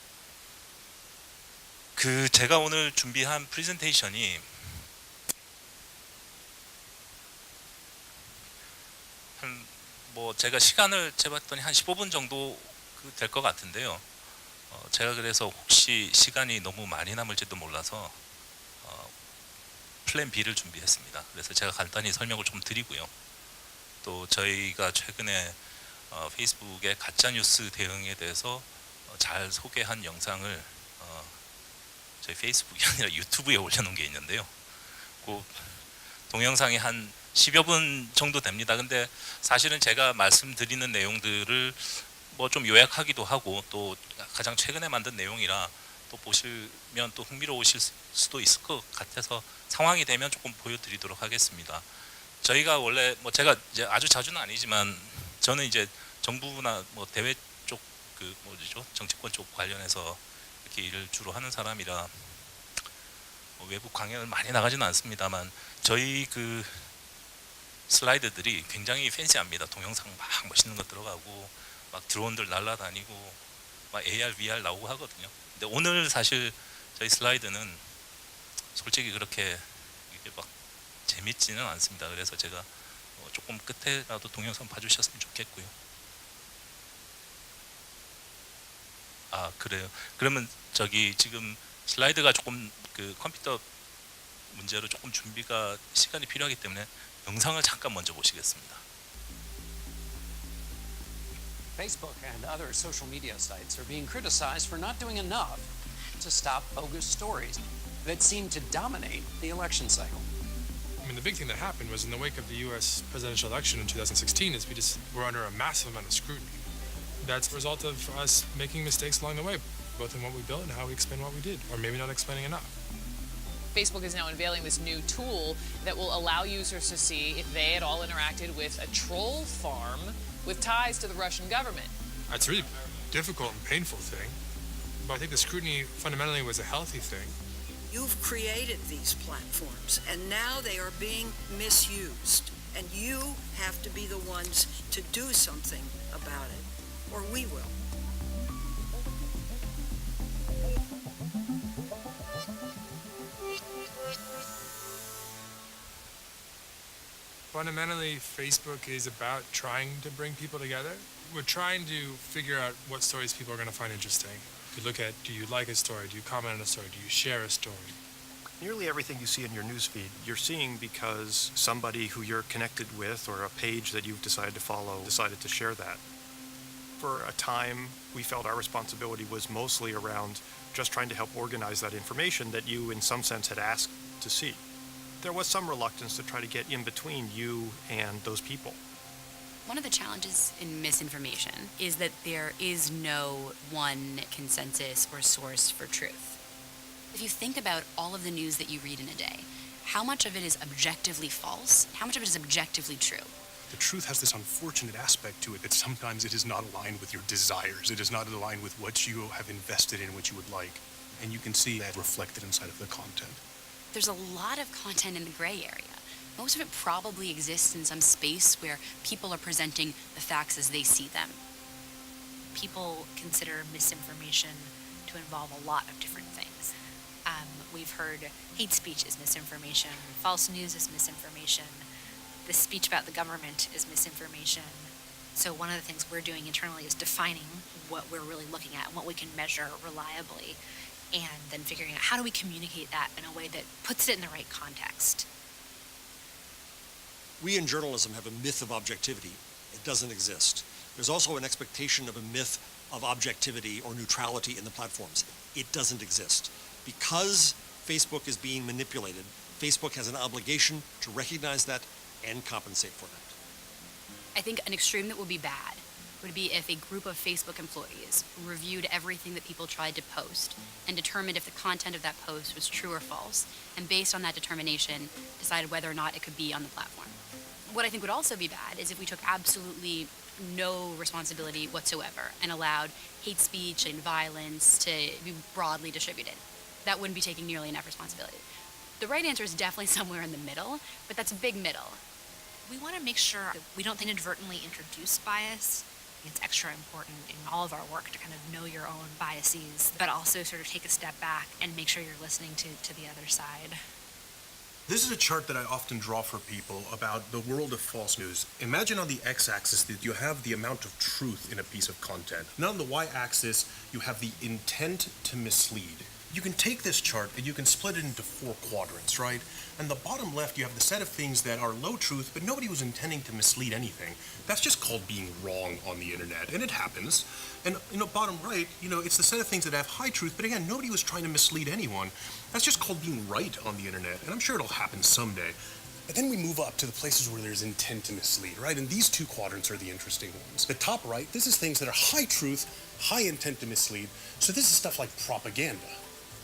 제가 오늘 준비한 프레젠테이션이 제가 시간을 재봤더니 한 15분 정도 될 것 같은데요. 제가 그래서 혹시 시간이 너무 많이 남을지도 몰라서 플랜 B를 준비했습니다. 그래서 제가 간단히 설명을 좀 드리고요. 또 저희가 최근에 페이스북의 가짜 뉴스 대응에 대해서 잘 소개한 영상을 저희 페이스북이 아니라 유튜브에 올려놓은 게 있는데요. 그 동영상이 한 10여 분 정도 됩니다. 근데 사실은 제가 말씀드리는 내용들을 뭐 좀 요약하기도 하고 또 가장 최근에 만든 내용이라 또 보시면 또 흥미로우실 수도 있을 것 같아서 상황이 되면 조금 보여드리도록 하겠습니다. 저희가 원래 뭐 제가 이제 아주 자주는 아니지만 저는 이제 정부나 뭐 대외 쪽 그 뭐죠 정치권 쪽 관련해서 이렇게 일을 주로 하는 사람이라 뭐 외부 강연을 많이 나가지는 않습니다만 저희 그 슬라이드들이 굉장히 팬시합니다. 동영상 막 멋있는 거 들어가고 막 드론들 날아다니고 막 AR, VR 나오고 하거든요. 근데 오늘 사실 저희 슬라이드는 솔직히 그렇게 이게 막 재밌지는 않습니다. 그래서 제가 조금 끝에라도 동영상 봐주셨으면 좋겠고요. 아 그래요. 그러면 저기 지금 슬라이드가 조금 그 컴퓨터 문제로 조금 준비가 시간이 필요하기 때문에 영상을 잠깐 먼저 보시겠습니다. Facebook and other social media sites are being criticized for not doing enough to stop bogus stories that seem to dominate the election cycle. I mean, the big thing that happened was in the wake of the U.S. presidential election in 2016 is we just were under a massive amount of scrutiny. That's a result of us making mistakes along the way, both in what we built and how we explain what we did, or maybe not explaining enough. Facebook is now unveiling this new tool that will allow users to see if they at all interacted with a troll farm with ties to the Russian government. That's a really difficult and painful thing, but I think the scrutiny fundamentally was a healthy thing. You've created these platforms, and now they are being misused. And you have to be the ones to do something about it, or we will. Fundamentally, Facebook is about trying to bring people together. We're trying to figure out what stories people are going to find interesting. You look at, do you like a story? Do you comment on a story? Do you share a story? Nearly everything you see in your newsfeed, you're seeing because somebody who you're connected with or a page that you've decided to follow decided to share that. For a time, we felt our responsibility was mostly around just trying to help organize that information that you, in some sense, had asked to see. There was some reluctance to try to get in between you and those people. One of the challenges in misinformation is that there is no one consensus or source for truth. If you think about all of the news that you read in a day, how much of it is objectively false? How much of it is objectively true? The truth has this unfortunate aspect to it that sometimes it is not aligned with your desires. It is not aligned with what you have invested in, what you would like. And you can see that reflected inside of the content. There's a lot of content in the gray area. Most of it probably exists in some space where people are presenting the facts as they see them. People consider misinformation to involve a lot of different things. We've heard hate speech is misinformation, false news is misinformation, the speech about the government is misinformation. So one of the things we're doing internally is defining what we're really looking at and what we can measure reliably, and then figuring out how do we communicate that in a way that puts it in the right context. We in journalism have a myth of objectivity. It doesn't exist. There's also an expectation of a myth of objectivity or neutrality in the platforms. It doesn't exist. Because Facebook is being manipulated, Facebook has an obligation to recognize that and compensate for that. I think an extreme that would be bad would be if a group of Facebook employees reviewed everything that people tried to post and determined if the content of that post was true or false, and based on that determination, decided whether or not it could be on the platform. What I think would also be bad is if we took absolutely no responsibility whatsoever and allowed hate speech and violence to be broadly distributed. That wouldn't be taking nearly enough responsibility. The right answer is definitely somewhere in the middle, but that's a big middle. We want to make sure that we don't inadvertently introduce bias. It's extra important in all of our work to kind of know your own biases, but also sort of take a step back and make sure you're listening to the other side. This is a chart that I often draw for people about the world of false news. Imagine on the x-axis that you have the amount of truth in a piece of content. And on the y-axis, you have the intent to mislead. You can take this chart and you can split it into 4 quadrants, right? And the bottom left, you have the set of things that are low truth, but nobody was intending to mislead anything. That's just called being wrong on the internet, and it happens. And bottom right, it's the set of things that have high truth, but again, nobody was trying to mislead anyone. That's just called being right on the internet, and I'm sure it'll happen someday. But then we move up to the places where there's intent to mislead, right? And these 2 quadrants are the interesting ones. The top right, this is things that are high truth, high intent to mislead. So this is stuff like propaganda.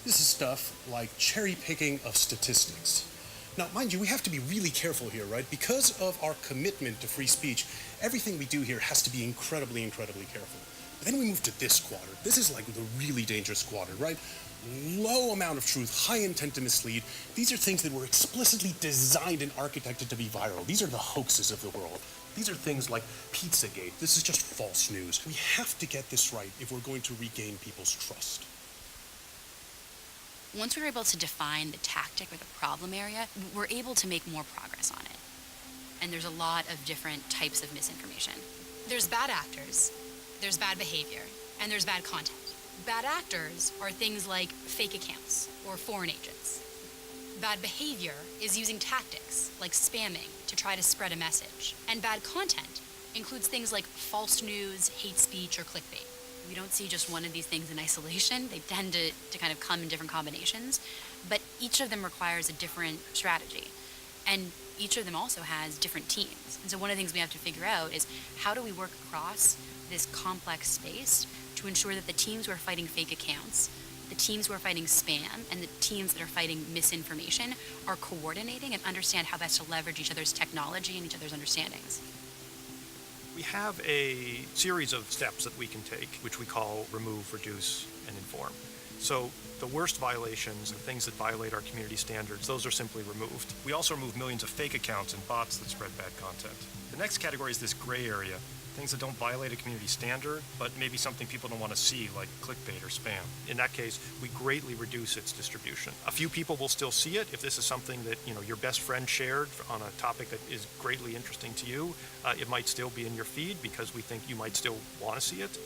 This is stuff like cherry picking of statistics. Now, mind you, we have to be really careful here, right? Because of our commitment to free speech, everything we do here has to be incredibly, incredibly careful. But then we move to this quadrant. This is like the really dangerous quadrant, right? Low amount of truth, high intent to mislead. These are things that were explicitly designed and architected to be viral. These are the hoaxes of the world. These are things like Pizzagate. This is just false news. We have to get this right if we're going to regain people's trust. Once we were able to define the tactic or the problem area, we're able to make more progress on it. And there's a lot of different types of misinformation. There's bad actors, there's bad behavior, and there's bad content. Bad actors are things like fake accounts or foreign agents. Bad behavior is using tactics like spamming to try to spread a message. And bad content includes things like false news, hate speech, or clickbait. We don't see just one of these things in isolation. They tend to kind of come in different combinations, but each of them requires a different strategy. And each of them also has different teams. And so one of the things we have to figure out is how do we work across this complex space to ensure that the teams who are fighting fake accounts, the teams who are fighting spam, and the teams that are fighting misinformation are coordinating and understand how best to leverage each other's technology and each other's understandings. We have a series of steps that we can take, which we call remove, reduce, and inform. So the worst violations, the things that violate our community standards, those are simply removed. We also remove millions of fake accounts and bots that spread bad content. The next category is this gray area, things that don't violate a community standard, but maybe something people don't want to see, like clickbait or spam. In that case, we greatly reduce its distribution. A few people will still see it if this is something that your best friend shared on a topic that is greatly interesting to you. It might still be in your feed because we think you might still want to see it.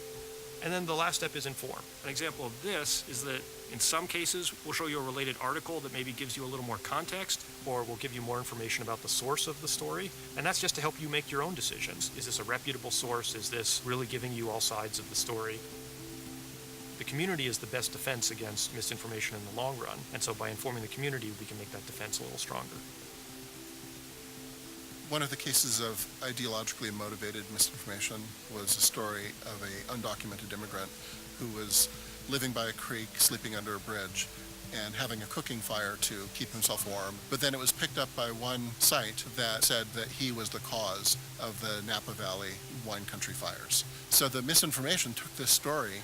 And then the last step is inform. An example of this is that in some cases, we'll show you a related article that maybe gives you a little more context, or we'll give you more information about the source of the story. And that's just to help you make your own decisions. Is this a reputable source? Is this really giving you all sides of the story? The community is the best defense against misinformation in the long run. And so by informing the community, we can make that defense a little stronger. One of the cases of ideologically motivated misinformation was a story of an undocumented immigrant who was living by a creek, sleeping under a bridge, and having a cooking fire to keep himself warm. But then it was picked up by one site that said that he was the cause of the Napa Valley wine country fires. So the misinformation took this story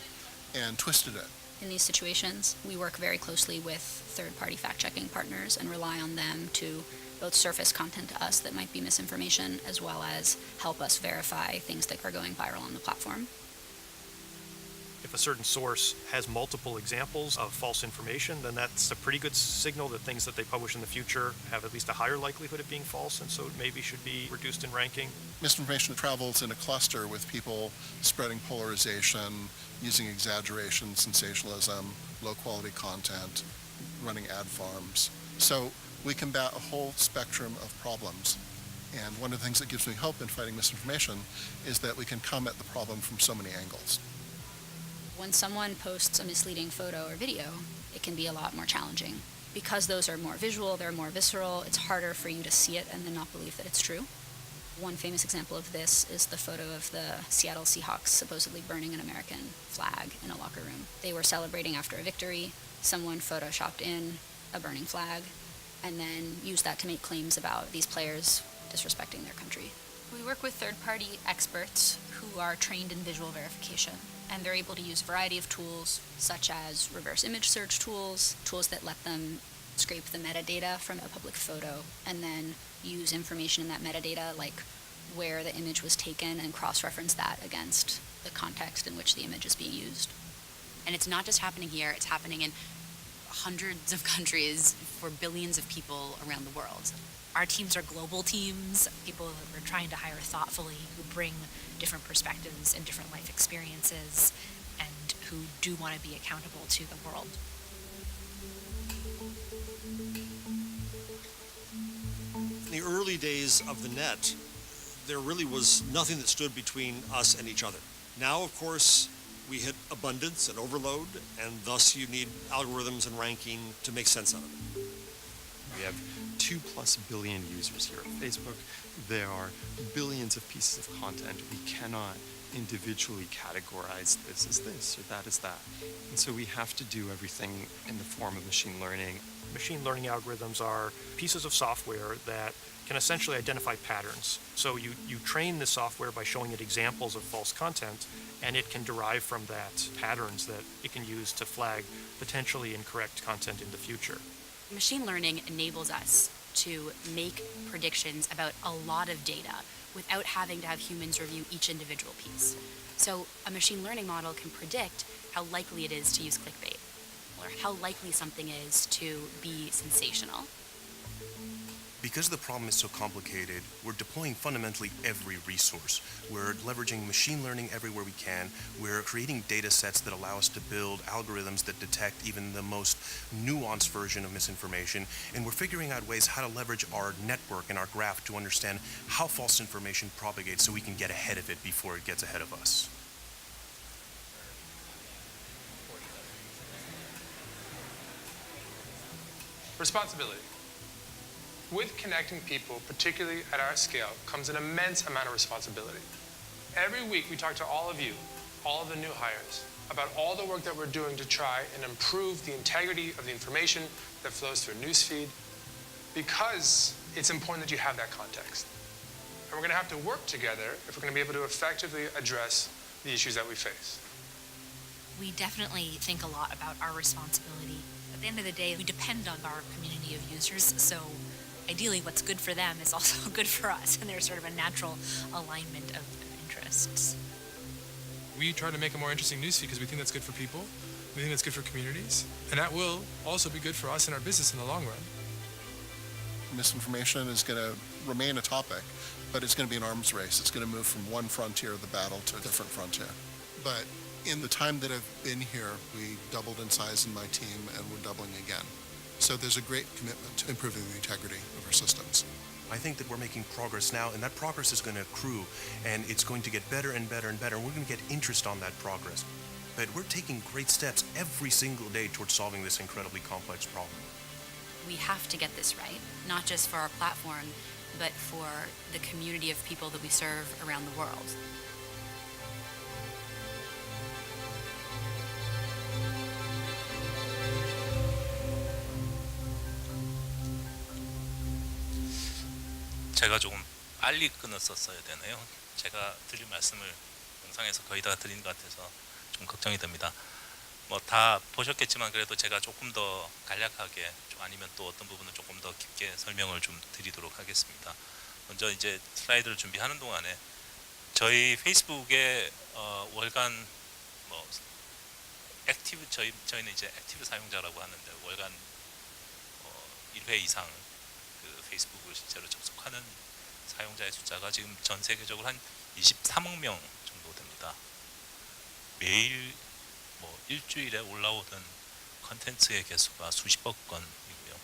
and twisted it. In these situations, we work very closely with third-party fact-checking partners and rely on them to both surface content to us that might be misinformation, as well as help us verify things that are going viral on the platform. If a certain source has multiple examples of false information, then that's a pretty good signal that things that they publish in the future have at least a higher likelihood of being false, and so it maybe should be reduced in ranking. Misinformation travels in a cluster with people spreading polarization, using exaggeration, sensationalism, low-quality content, running ad farms. So we combat a whole spectrum of problems. And one of the things that gives me hope in fighting misinformation is that we can come at the problem from so many angles. When someone posts a misleading photo or video, it can be a lot more challenging. Because those are more visual, they're more visceral, it's harder for you to see it and then not believe that it's true. One famous example of this is the photo of the Seattle Seahawks supposedly burning an American flag in a locker room. They were celebrating after a victory. Someone photoshopped in a burning flag and then used that to make claims about these players disrespecting their country. We work with third-party experts who are trained in visual verification, and they're able to use a variety of tools, such as reverse image search tools that let them scrape the metadata from a public photo, and then use information in that metadata, like where the image was taken, and cross-reference that against the context in which the image is being used. And it's not just happening here, it's happening in hundreds of countries for billions of people around the world. Our teams are global teams, people that we're trying to hire thoughtfully, who bring different perspectives and different life experiences, and who do want to be accountable to the world. In the early days of the net, there really was nothing that stood between us and each other. Now, of course, we hit abundance and overload, and thus you need algorithms and ranking to make sense of it. We have 2+ billion users here at Facebook. There are billions of pieces of content. We cannot individually categorize this as this or that as that. And so we have to do everything in the form of machine learning. Machine learning algorithms are pieces of software that can essentially identify patterns. So you train the software by showing it examples of false content, and it can derive from that patterns that it can use to flag potentially incorrect content in the future. Machine learning enables us to make predictions about a lot of data without having to have humans review each individual piece. So a machine learning model can predict how likely it is to use clickbait, or how likely something is to be sensational. Because the problem is so complicated, we're deploying fundamentally every resource. We're leveraging machine learning everywhere we can. We're creating data sets that allow us to build algorithms that detect even the most nuanced version of misinformation. And we're figuring out ways how to leverage our network and our graph to understand how false information propagates so we can get ahead of it before it gets ahead of us. Responsibility. With connecting people, particularly at our scale, comes an immense amount of responsibility. Every week we talk to all of you, all of the new hires, about all the work that we're doing to try and improve the integrity of the information that flows through a newsfeed, because it's important that you have that context. And we're going to have to work together if we're going to be able to effectively address the issues that we face. We definitely think a lot about our responsibility. At the end of the day, we depend on our community of users, so ideally what's good for them is also good for us, and there's sort of a natural alignment of interests. We try to make a more interesting newsfeed because we think that's good for people, we think that's good for communities, and that will also be good for us and our business in the long run. Misinformation is going to remain a topic, but it's going to be an arms race. It's going to move from one frontier of the battle to a different frontier. But in the time that I've been here, we doubled in size in my team, and we're doubling again. So there's a great commitment to improving the integrity of our systems. I think that we're making progress now, and that progress is going to accrue, and it's going to get better and better and better, and we're going to get interest on that progress. But we're taking great steps every single day towards solving this incredibly complex problem. We have to get this right, not just for our platform, but for the community of people that we serve around the world. 제가 조금 빨리 끊었었어야 되네요. 제가 드릴 말씀을 영상에서 거의 다 드린 것 같아서 좀 걱정이 됩니다. 뭐 다 보셨겠지만 그래도 제가 조금 더 간략하게 아니면 또 어떤 부분을 조금 더 깊게 설명을 좀 드리도록 하겠습니다. 먼저 이제 슬라이드를 준비하는 동안에 저희 페이스북의 월간 뭐 액티브 저희는 이제 액티브 사용자라고 하는데 월간 1회 이상 그 페이스북을 실제로 접속하는 사용자의 숫자가 지금 전 세계적으로 한 23억 명 정도 됩니다. 매일 뭐 일주일에 올라오던 컨텐츠의 개수가 수십억 건이고요.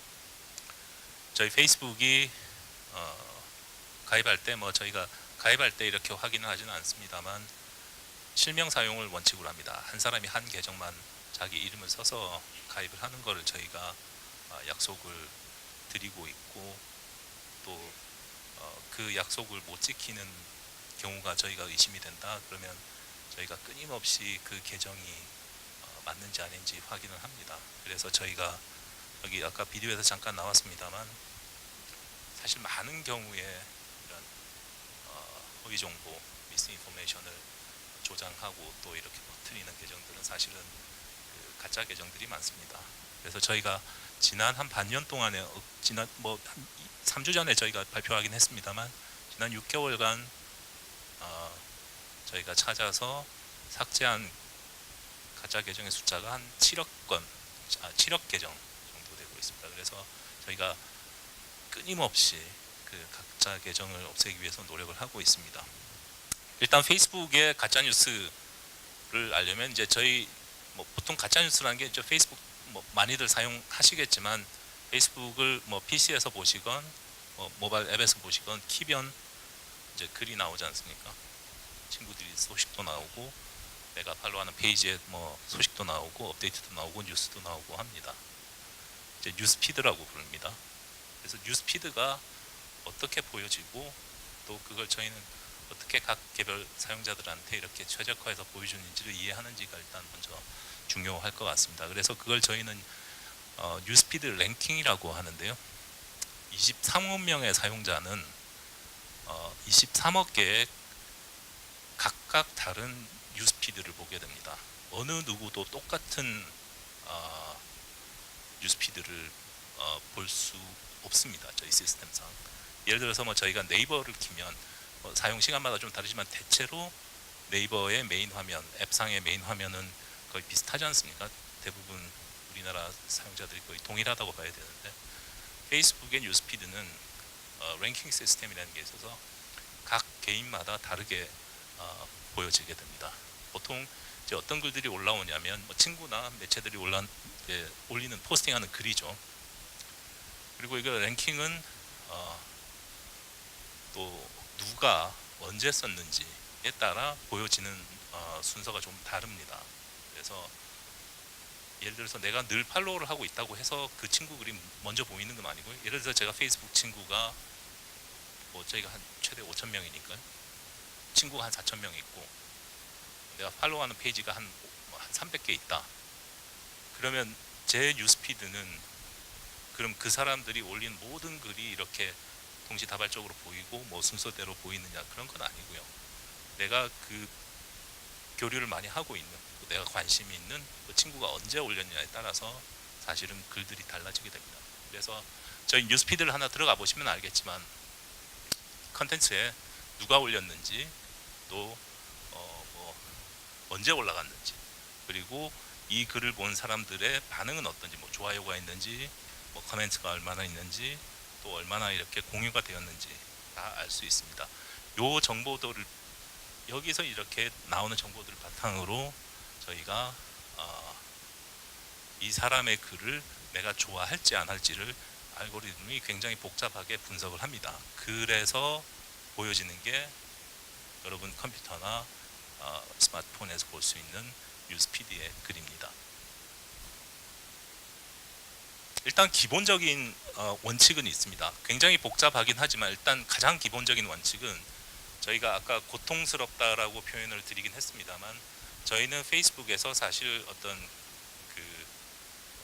저희 페이스북이 가입할 때 뭐 저희가 가입할 때 이렇게 확인을 하지는 않습니다만 실명 사용을 원칙으로 합니다. 한 사람이 한 계정만 자기 이름을 써서 가입을 하는 것을 저희가 약속을 드리고 있고 또 그 약속을 못 지키는 경우가 저희가 의심이 된다 그러면 저희가 끊임없이 그 계정이 맞는지 아닌지 확인을 합니다. 그래서 저희가 여기 아까 비디오에서 잠깐 나왔습니다만 사실 많은 경우에 이런 허위 정보, 미스인포메이션을 조장하고 또 이렇게 퍼뜨리는 계정들은 사실은 그 가짜 계정들이 많습니다. 그래서 저희가 지난 한 반년 동안에 지난 뭐 한 3주 전에 저희가 발표하긴 했습니다만 지난 6개월간 저희가 찾아서 삭제한 가짜 계정의 숫자가 한 7억 계정 정도 되고 있습니다. 그래서 저희가 끊임없이 그 가짜 계정을 없애기 위해서 노력을 하고 있습니다. 일단 페이스북의 가짜 뉴스를 알려면 이제 저희 뭐 보통 가짜 뉴스라는 게 이제 페이스북 뭐 많이들 사용하시겠지만 페이스북을 뭐 PC에서 보시건 모바일 앱에서 보시건 키면 이제 글이 나오지 않습니까? 친구들이 소식도 나오고 내가 팔로우하는 페이지에 뭐 소식도 나오고 업데이트도 나오고 뉴스도 나오고 합니다. 이제 뉴스피드라고 부릅니다. 그래서 뉴스피드가 어떻게 보여지고 또 그걸 저희는 어떻게 각 개별 사용자들한테 이렇게 최적화해서 보여주는지를 이해하는지가 일단 먼저 중요할 것 같습니다. 그래서 그걸 저희는 뉴스피드 랭킹이라고 하는데요. 23억 명의 사용자는 23억 개의 각각 다른 뉴스피드를 보게 됩니다. 어느 누구도 똑같은 뉴스피드를 볼 수 없습니다. 저희 시스템상. 예를 들어서 뭐 저희가 네이버를 키면 사용 시간마다 좀 다르지만 대체로 네이버의 메인 화면, 앱상의 메인 화면은 거의 비슷하지 않습니까? 대부분 우리나라 사용자들이 거의 동일하다고 봐야 되는데 페이스북의 뉴스피드는 랭킹 시스템이라는 게 있어서 각 개인마다 다르게 보여지게 됩니다. 보통 이제 어떤 글들이 올라오냐면 뭐 친구나 매체들이 올리는 포스팅하는 글이죠. 그리고 이거 랭킹은 또 누가 언제 썼는지에 따라 보여지는 순서가 좀 다릅니다. 그래서 예를 들어서 내가 늘 팔로우를 하고 있다고 해서 그 친구 글이 먼저 보이는 건 아니고요. 예를 들어서 제가 페이스북 친구가 뭐 저희가 한 최대 5,000명이니까 친구가 한 4,000명 있고 내가 팔로우하는 페이지가 한 300개 있다. 그러면 제 뉴스피드는 그럼 그 사람들이 올린 모든 글이 이렇게 동시다발적으로 보이고 뭐 순서대로 보이느냐 그런 건 아니고요. 내가 그 교류를 많이 하고 있는 내가 관심이 있는 그 친구가 언제 올렸냐에 따라서 사실은 글들이 달라지게 됩니다. 그래서 저희 뉴스피드를 하나 들어가 보시면 알겠지만 컨텐츠에 누가 올렸는지 또 뭐 언제 올라갔는지 그리고 이 글을 본 사람들의 반응은 어떤지 뭐 좋아요가 있는지 뭐 코멘트가 얼마나 있는지 또 얼마나 이렇게 공유가 되었는지 다 알 수 있습니다. 요 정보들을 여기서 이렇게 나오는 정보들을 바탕으로 저희가 이 사람의 글을 내가 좋아할지 안 할지를 알고리즘이 굉장히 복잡하게 분석을 합니다. 그래서 보여지는 게 여러분 컴퓨터나 스마트폰에서 볼 수 있는 뉴스피드의 글입니다. 일단 기본적인 원칙은 있습니다. 굉장히 복잡하긴 하지만 일단 가장 기본적인 원칙은 저희가 아까 고통스럽다라고 표현을 드리긴 했습니다만 저희는 페이스북에서 사실 어떤 그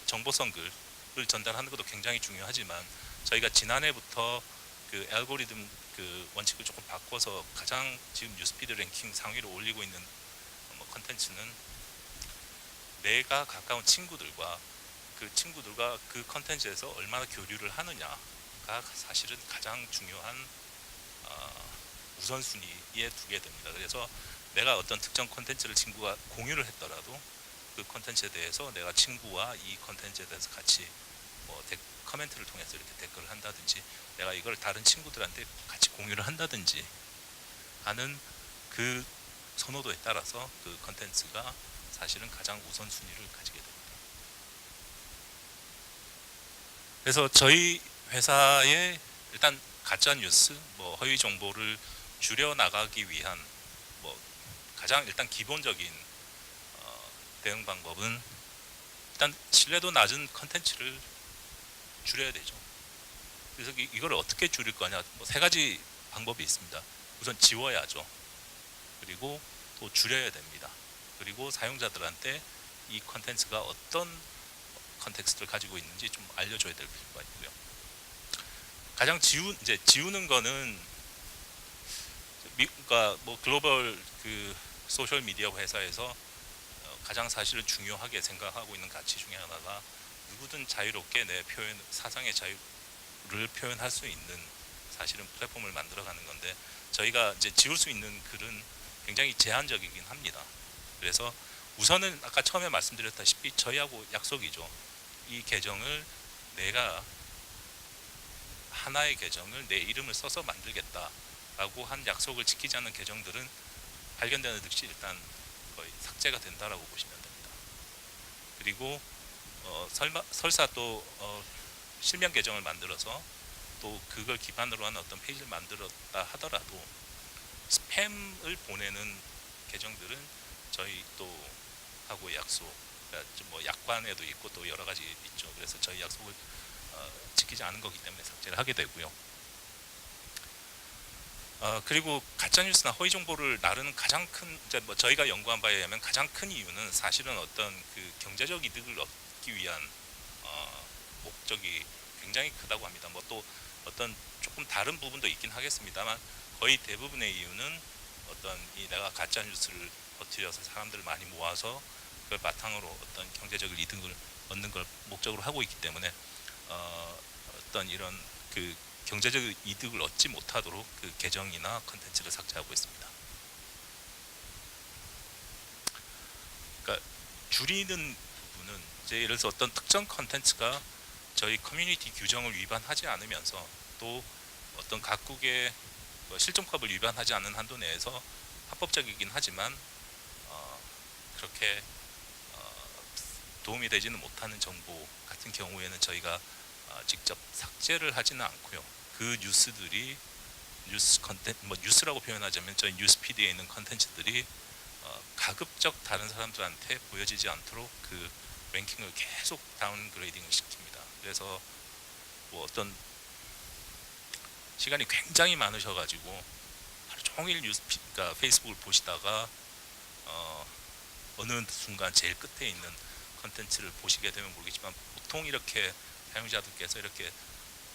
정보성 글을 전달하는 것도 굉장히 중요하지만 저희가 지난해부터 그 알고리즘 그 원칙을 조금 바꿔서 가장 지금 뉴스피드 랭킹 상위로 올리고 있는 컨텐츠는 내가 가까운 친구들과 그 컨텐츠에서 얼마나 교류를 하느냐가 사실은 가장 중요한 우선순위에 두게 됩니다. 그래서 내가 어떤 특정 컨텐츠를 친구가 공유를 했더라도 그 컨텐츠에 대해서 내가 친구와 이 컨텐츠에 대해서 같이 뭐 커멘트를 통해서 이렇게 댓글을 한다든지 내가 이걸 다른 친구들한테 같이 공유를 한다든지 하는 그 선호도에 따라서 그 컨텐츠가 사실은 가장 우선순위를 가지게 됩니다. 그래서 저희 회사의 일단 가짜 뉴스, 뭐 허위 정보를 줄여 나가기 위한 뭐 가장 일단 기본적인 대응 방법은 일단 신뢰도 낮은 컨텐츠를 줄여야 되죠. 그래서 이걸 어떻게 줄일 거냐? 뭐 세 가지 방법이 있습니다. 우선 지워야죠. 그리고 또 줄여야 됩니다. 그리고 사용자들한테 이 컨텐츠가 어떤 컨텍스트를 가지고 있는지 좀 알려줘야 될 필요가 있고요. 가장 지우는 거는 그러니까 뭐 글로벌 그 소셜 미디어 회사에서 가장 사실은 중요하게 생각하고 있는 가치 중에 하나가 누구든 자유롭게 내 표현, 사상의 자유를 표현할 수 있는 사실은 플랫폼을 만들어가는 건데 저희가 이제 지울 수 있는 글은 굉장히 제한적이긴 합니다. 그래서 우선은 아까 처음에 말씀드렸다시피 저희하고 약속이죠. 이 계정을 내가 하나의 계정을 내 이름을 써서 만들겠다라고 한 약속을 지키지 않는 계정들은 발견되는 듯이 일단 거의 삭제가 된다라고 보시면 됩니다. 그리고 설사 또 실명 계정을 만들어서 또 그걸 기반으로 한 어떤 페이지를 만들었다 하더라도 스팸을 보내는 계정들은 저희 또 하고 약속, 그러니까 뭐 약관에도 있고 또 여러 가지 있죠. 그래서 저희 약속을 지키지 않은 거기 때문에 삭제를 하게 되고요. 그리고 가짜 뉴스나 허위 정보를 나르는 가장 큰, 이제 뭐 저희가 연구한 바에 의하면 가장 큰 이유는 사실은 어떤 그 경제적 이득을 얻기 위한 목적이 굉장히 크다고 합니다. 뭐 또 어떤 조금 다른 부분도 있긴 하겠습니다만 거의 대부분의 이유는 어떤 이 내가 가짜 뉴스를 퍼뜨려서 사람들을 많이 모아서 그걸 바탕으로 어떤 경제적 이득을 얻는 걸 목적으로 하고 있기 때문에 어떤 이런 그 경제적 이득을 얻지 못하도록 그 계정이나 컨텐츠를 삭제하고 있습니다. 그러니까 줄이는 부분은 이제 예를 들어서 어떤 특정 컨텐츠가 저희 커뮤니티 규정을 위반하지 않으면서 또 어떤 각국의 실정법을 위반하지 않는 한도 내에서 합법적이긴 하지만 그렇게 도움이 되지는 못하는 정보 같은 경우에는 저희가 직접 삭제를 하지는 않고요. 그 뉴스들이 뉴스 컨텐츠, 뭐 뉴스라고 표현하자면 저희 뉴스피드에 있는 컨텐츠들이 가급적 다른 사람들한테 보여지지 않도록 그 랭킹을 계속 다운그레이딩을 시킵니다. 그래서 뭐 어떤 시간이 굉장히 많으셔가지고 하루 종일 그러니까 페이스북을 보시다가 어느 순간 제일 끝에 있는 컨텐츠를 보시게 되면 모르겠지만 보통 이렇게 사용자들께서 이렇게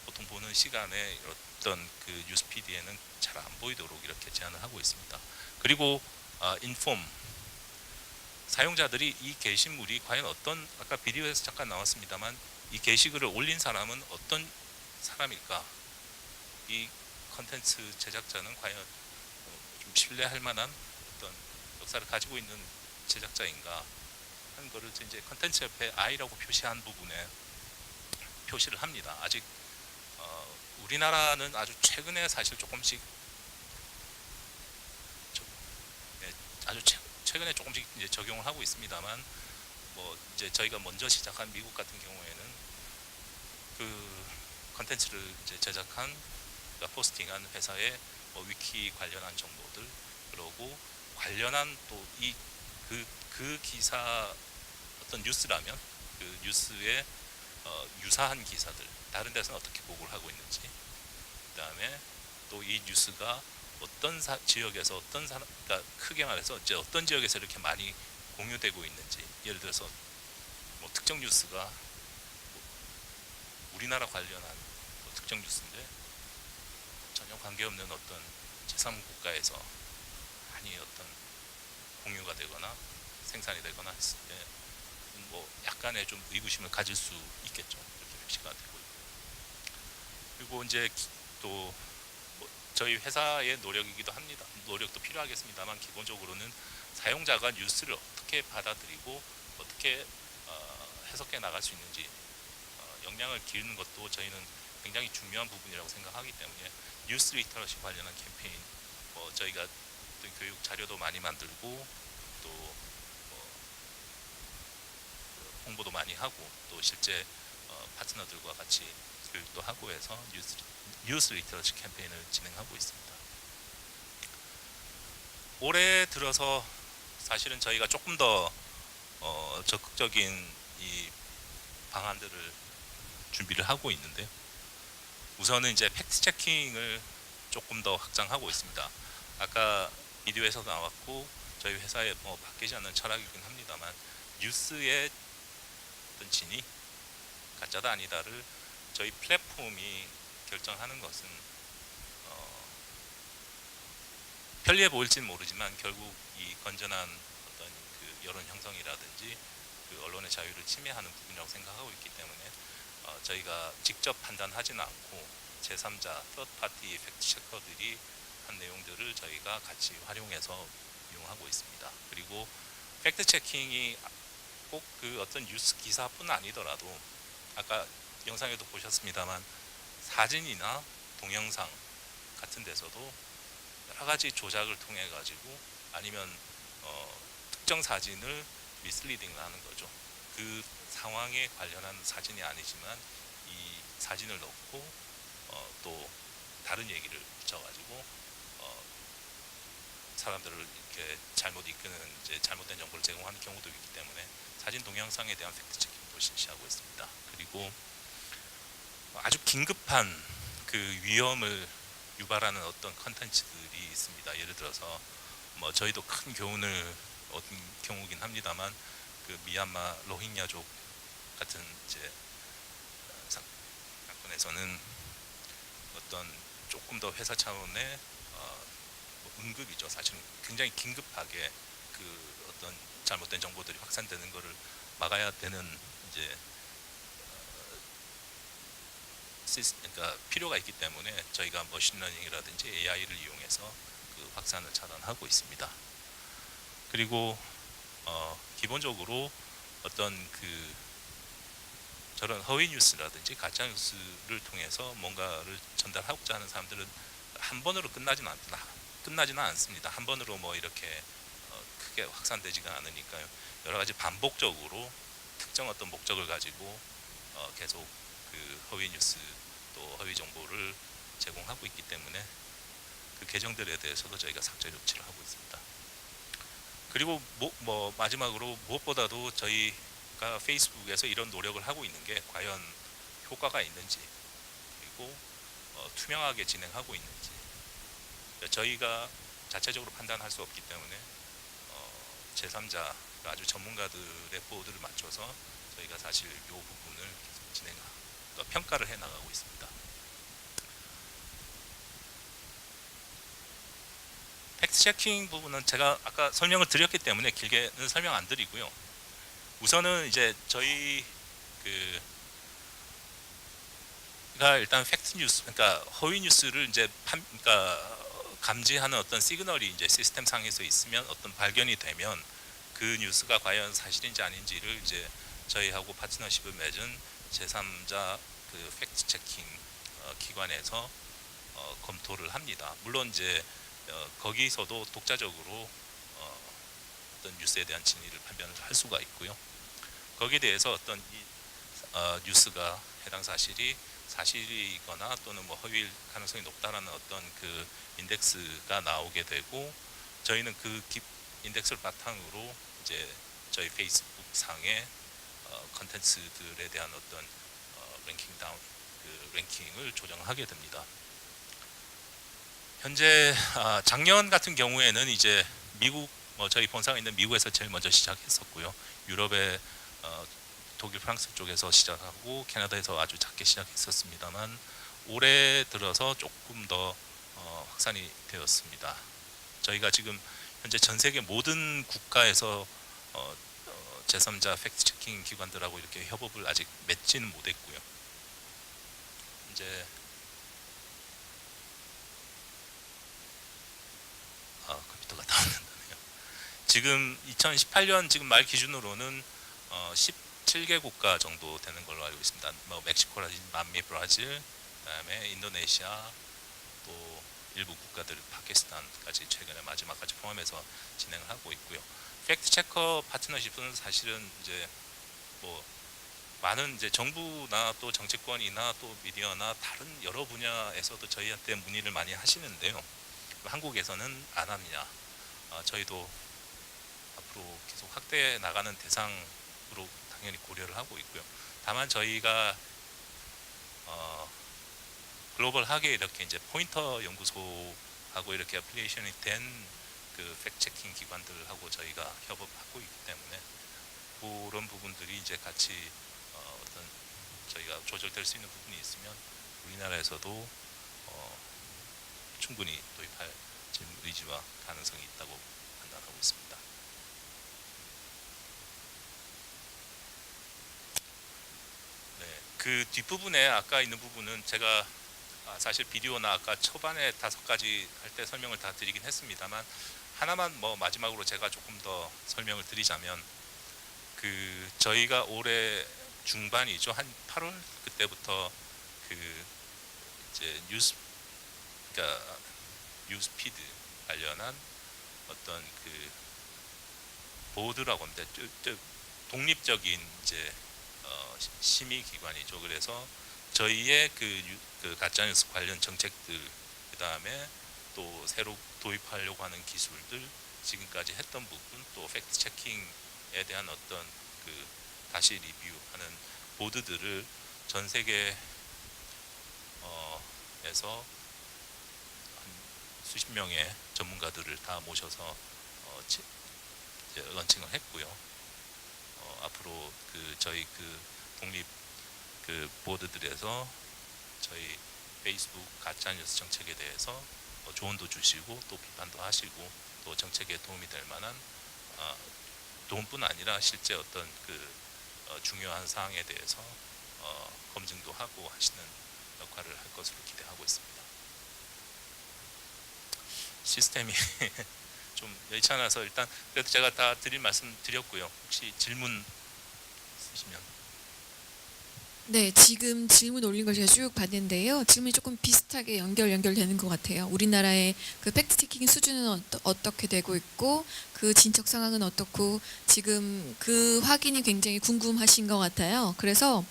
보통 보는 시간에 어떤 그 뉴스피드에는 잘 안 보이도록 이렇게 제한을 하고 있습니다. 그리고 인폼 사용자들이 이 게시물이 과연 어떤 아까 비디오에서 잠깐 나왔습니다만 이 게시글을 올린 사람은 어떤 사람일까? 이 컨텐츠 제작자는 과연 좀 신뢰할 만한 어떤 역사를 가지고 있는 제작자인가 하는 거를 이제 컨텐츠 옆에 I라고 표시한 부분에 표시를 합니다. 아직 우리나라는 아주 최근에 사실 조금씩 최근에 조금씩 이제 적용을 하고 있습니다만 뭐 이제 저희가 먼저 시작한 미국 같은 경우에는 그 컨텐츠를 이제 제작한 그러니까 포스팅한 회사의 뭐 위키 관련한 정보들 그러고 관련한 또 이 그 기사 어떤 뉴스라면 그 뉴스에 유사한 기사들 다른 데서는 어떻게 보고를 하고 있는지 그다음에 또 이 뉴스가 어떤 지역에서 어떤 사람 그러니까 크게 말해서 이제 어떤 지역에서 이렇게 많이 공유되고 있는지 예를 들어서 뭐 특정 뉴스가 뭐 우리나라 관련한 뭐 특정 뉴스인데 전혀 관계없는 어떤 제3국가에서 많이 어떤 공유가 되거나 생산이 되거나 했을 때 뭐 약간의 좀 의구심을 가질 수 있겠죠. 이렇게 표시가 되고 있고 그리고 이제 또 뭐 저희 회사의 노력이기도 합니다. 노력도 필요하겠습니다만 기본적으로는 사용자가 뉴스를 어떻게 받아들이고 어떻게 해석해 나갈 수 있는지 역량을 기르는 것도 저희는 굉장히 중요한 부분이라고 생각하기 때문에 뉴스 리터러시 관련한 캠페인 뭐 저희가 어떤 교육 자료도 많이 만들고 또 홍보도 많이 하고 또 실제 파트너들과 같이 교육도 하고 해서 뉴스 리터러시 캠페인을 진행하고 있습니다. 올해 들어서 사실은 저희가 조금 더 적극적인 이 방안들을 준비를 하고 있는데요. 우선은 이제 팩트 체킹을 조금 더 확장하고 있습니다. 아까 비디오에서 나왔고 저희 회사에 뭐 바뀌지 않는 철학이긴 합니다만 뉴스의 어떤 진위 가짜다 아니다를 저희 플랫폼이 결정하는 것은 편리해 보일지는 모르지만 결국 이 건전한 어떤 그 여론 형성이라든지 그 언론의 자유를 침해하는 부분이라고 생각하고 있기 때문에 저희가 직접 판단하지는 않고 제3자, third-party 팩트체커들이 한 내용들을 저희가 같이 활용해서 이용하고 있습니다. 그리고 팩트체킹이 꼭 그 어떤 뉴스 기사뿐 아니더라도 아까 영상에도 보셨습니다만 사진이나 동영상 같은 데서도 여러 가지 조작을 통해 가지고 아니면 특정 사진을 미스리딩을 하는 거죠. 그 상황에 관련한 사진이 아니지만 이 사진을 넣고 또 다른 얘기를 붙여가지고 사람들을 이렇게 잘못 이끄는 이제 잘못된 정보를 제공하는 경우도 있기 때문에 사진 동영상에 대한 팩트 체킹도 실시하고 있습니다. 그리고 아주 긴급한 그 위험을 유발하는 어떤 컨텐츠들이 있습니다. 예를 들어서 뭐 저희도 큰 교훈을 얻은 경우긴 합니다만 그 미얀마 로힝야족 같은 이제 사건에서는 어떤 조금 더 회사 차원의 뭐 응급이죠. 사실은 굉장히 긴급하게 그 어떤 잘못된 정보들이 확산되는 것을 막아야 되는 이제 그러니까 필요가 있기 때문에 저희가 머신러닝이라든지 AI를 이용해서 그 확산을 차단하고 있습니다. 그리고 기본적으로 어떤 그 저런 허위 뉴스라든지 가짜 뉴스를 통해서 뭔가를 전달하고자 하는 사람들은 한 번으로 끝나지는 않습니다. 한 번으로 뭐 이렇게 크게 확산되지가 않으니까요. 여러 가지 반복적으로 특정 어떤 목적을 가지고 계속 그 허위 뉴스 또 허위 정보를 제공하고 있기 때문에 그 계정들에 대해서도 저희가 삭제 조치를 하고 있습니다. 그리고 뭐 마지막으로 무엇보다도 저희가 페이스북에서 이런 노력을 하고 있는 게 과연 효과가 있는지 그리고 투명하게 진행하고 있는지 저희가 자체적으로 판단할 수 없기 때문에 제3자 아주 전문가들의 보드를 맞춰서 저희가 사실 이 부분을 계속 평가를 해 나가고 있습니다. 팩트 체킹 부분은 제가 아까 설명을 드렸기 때문에 길게는 설명 안 드리고요. 우선은 이제 저희 가 일단 팩트 뉴스, 그러니까 허위 뉴스를 이제 그러니까 감지하는 어떤 시그널이 이제 시스템 상에서 있으면 어떤 발견이 되면 그 뉴스가 과연 사실인지 아닌지를 이제 저희하고 파트너십을 맺은 제3자 그 팩트 체킹 기관에서 검토를 합니다. 물론 이제 거기서도 독자적으로 어떤 뉴스에 대한 진위를 판별을 할 수가 있고요. 거기에 대해서 어떤 뉴스가 해당 사실이 사실이거나 또는 뭐 허위일 가능성이 높다라는 어떤 그 인덱스가 나오게 되고 저희는 그 인덱스를 바탕으로 이제 저희 페이스북 상의 컨텐츠들에 대한 어떤 랭킹을 조정하게 됩니다. 현재 작년 같은 경우에는 이제 미국 저희 본사가 있는 미국에서 제일 먼저 시작했었고요. 유럽의 독일, 프랑스 쪽에서 시작하고 캐나다에서 아주 작게 시작했었습니다만 올해 들어서 조금 더 확산이 되었습니다. 저희가 지금 현재 전 세계 모든 국가에서 제3자 팩트 체킹 기관들하고 이렇게 협업을 아직 맺지는 못했고요. 이제 컴퓨터가 나왔는데요. 지금 2018년 지금 말 기준으로는 17개 국가 정도 되는 걸로 알고 있습니다. 뭐 멕시코라든지 남미, 브라질, 그다음에 인도네시아, 또 일부 국가들 파키스탄까지 최근에 마지막까지 포함해서 진행을 하고 있고요. 팩트 체커 파트너십은 사실은 이제 뭐 많은 이제 정부나 또 정치권이나 또 미디어나 다른 여러 분야에서도 저희한테 문의를 많이 하시는데요. 한국에서는 안 합니다. 저희도 앞으로 계속 확대해 나가는 대상으로 당연히 고려를 하고 있고요. 다만 저희가 글로벌하게 이렇게 이제 포인터 연구소하고 이렇게 애플리케이션이 된 그 팩트 체킹 기관들하고 저희가 협업하고 있기 때문에 그런 부분들이 이제 같이 어떤 저희가 조절될 수 있는 부분이 있으면 우리나라에서도 충분히 도입할 지금 의지와 가능성이 있다고 판단하고 있습니다. 네, 그 뒷부분에 아까 있는 부분은 제가 사실 비디오나 아까 초반에 5가지 할 때 설명을 다 드리긴 했습니다만 하나만 뭐 마지막으로 제가 조금 더 설명을 드리자면 그 저희가 올해 중반이죠. 한 8월 그때부터 그 이제 그러니까 뉴스피드 관련한 어떤 그 보드라고 합니다. 독립적인 이제 심의 기관이죠. 그래서 저희의 그 가짜뉴스 관련 정책들, 그 다음에 또 새로 도입하려고 하는 기술들, 지금까지 했던 부분, 또 팩트 체킹에 대한 어떤 그 다시 리뷰하는 보드들을 전 세계에서 한 수십 명의 전문가들을 다 모셔서 이제 런칭을 했고요. 앞으로 저희 독립 보드들에서 저희 페이스북 가짜뉴스 정책에 대해서 조언도 주시고 또 비판도 하시고 또 정책에 도움이 될 만한 도움뿐 아니라 실제 어떤 중요한 사항에 대해서 검증도 하고 하시는 역할을 할 것으로 기대하고 있습니다. 시스템이 좀 여의치 않아서 일단 그래도 제가 다 드릴 말씀 드렸고요. 혹시 질문 있으시면. 네, 지금 질문 올린 걸 제가 쭉 봤는데요. 질문이 조금 비슷하게 연결되는 것 같아요. 우리나라의 그 팩트 체킹 수준은 어떻게 되고 있고 그 진척 상황은 어떻고 지금 그 확인이 굉장히 궁금하신 것 같아요. 그래서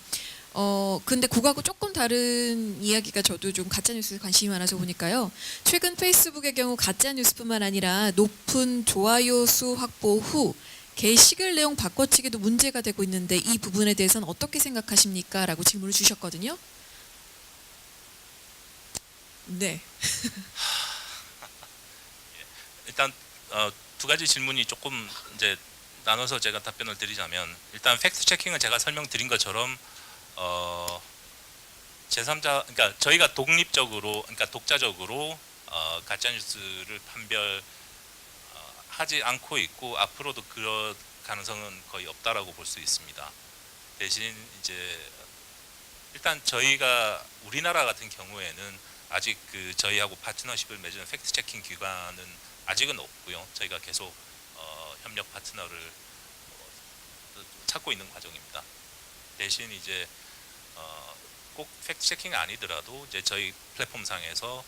근데 그거하고 조금 다른 이야기가 저도 좀 가짜뉴스에 관심이 많아서 보니까요. 최근 페이스북의 경우 가짜뉴스뿐만 아니라 높은 좋아요 수 확보 후 게시글 내용 바꿔치기도 문제가 되고 있는데 이 부분에 대해서는 어떻게 생각하십니까? 라고 질문을 주셨거든요. 네. 일단 두 가지 질문이 조금 이제 나눠서 제가 답변을 드리자면, 일단 팩트 체킹은 제가 설명드린 것처럼 제3자, 그러니까 저희가 독립적으로, 그러니까 독자적으로 가짜 뉴스를 판별하지 않고 있고 앞으로도 그럴 가능성은 거의 없다라고 볼 수 있습니다. 대신 이제 일단 저희가 우리나라 같은 경우에는 아직 저희하고 파트너십을 맺은 팩트 체킹 기관은 아직은 없고요. 저희가 계속 협력 파트너를 찾고 있는 과정입니다. 대신 이제 꼭 팩트 체킹이 아니더라도 이제 저희 플랫폼 상에서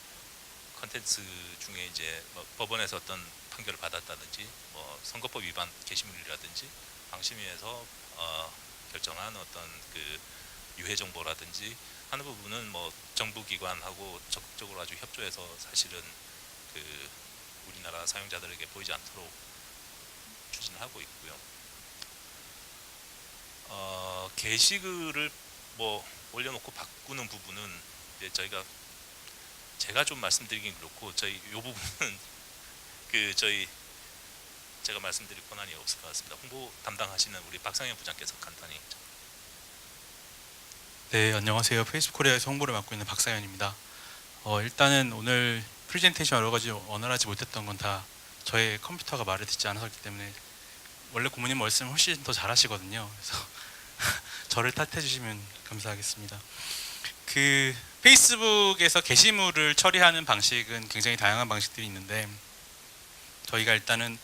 컨텐츠 중에 이제 뭐 법원에서 어떤 판결을 받았다든지 뭐 선거법 위반 게시물이라든지 방심위에서 결정한 어떤 유해 정보라든지 하는 부분은 뭐 정부 기관하고 적극적으로 아주 협조해서 사실은 우리나라 사용자들에게 보이지 않도록 추진을 하고 있고요. 게시글을 뭐 올려놓고 바꾸는 부분은 이제 제가 좀 말씀드리긴 그렇고 저희 요 부분은 제가 말씀드릴 권한이 없을 것 같습니다. 홍보 담당하시는 우리 박상현 부장께서 간단히. 네, 안녕하세요. 페이스북 코리아에서 홍보를 맡고 있는 박상현입니다. 일단은 오늘 프레젠테이션 여러 가지 원활하지 못했던 건 다 저의 컴퓨터가 말을 듣지 않았기 때문에, 원래 고모님 말씀 훨씬 더 잘하시거든요. 그래서 저를 탓해 주시면 감사하겠습니다. 페이스북에서 게시물을 처리하는 방식은 굉장히 다양한 방식들이 있는데, 저희가 일단은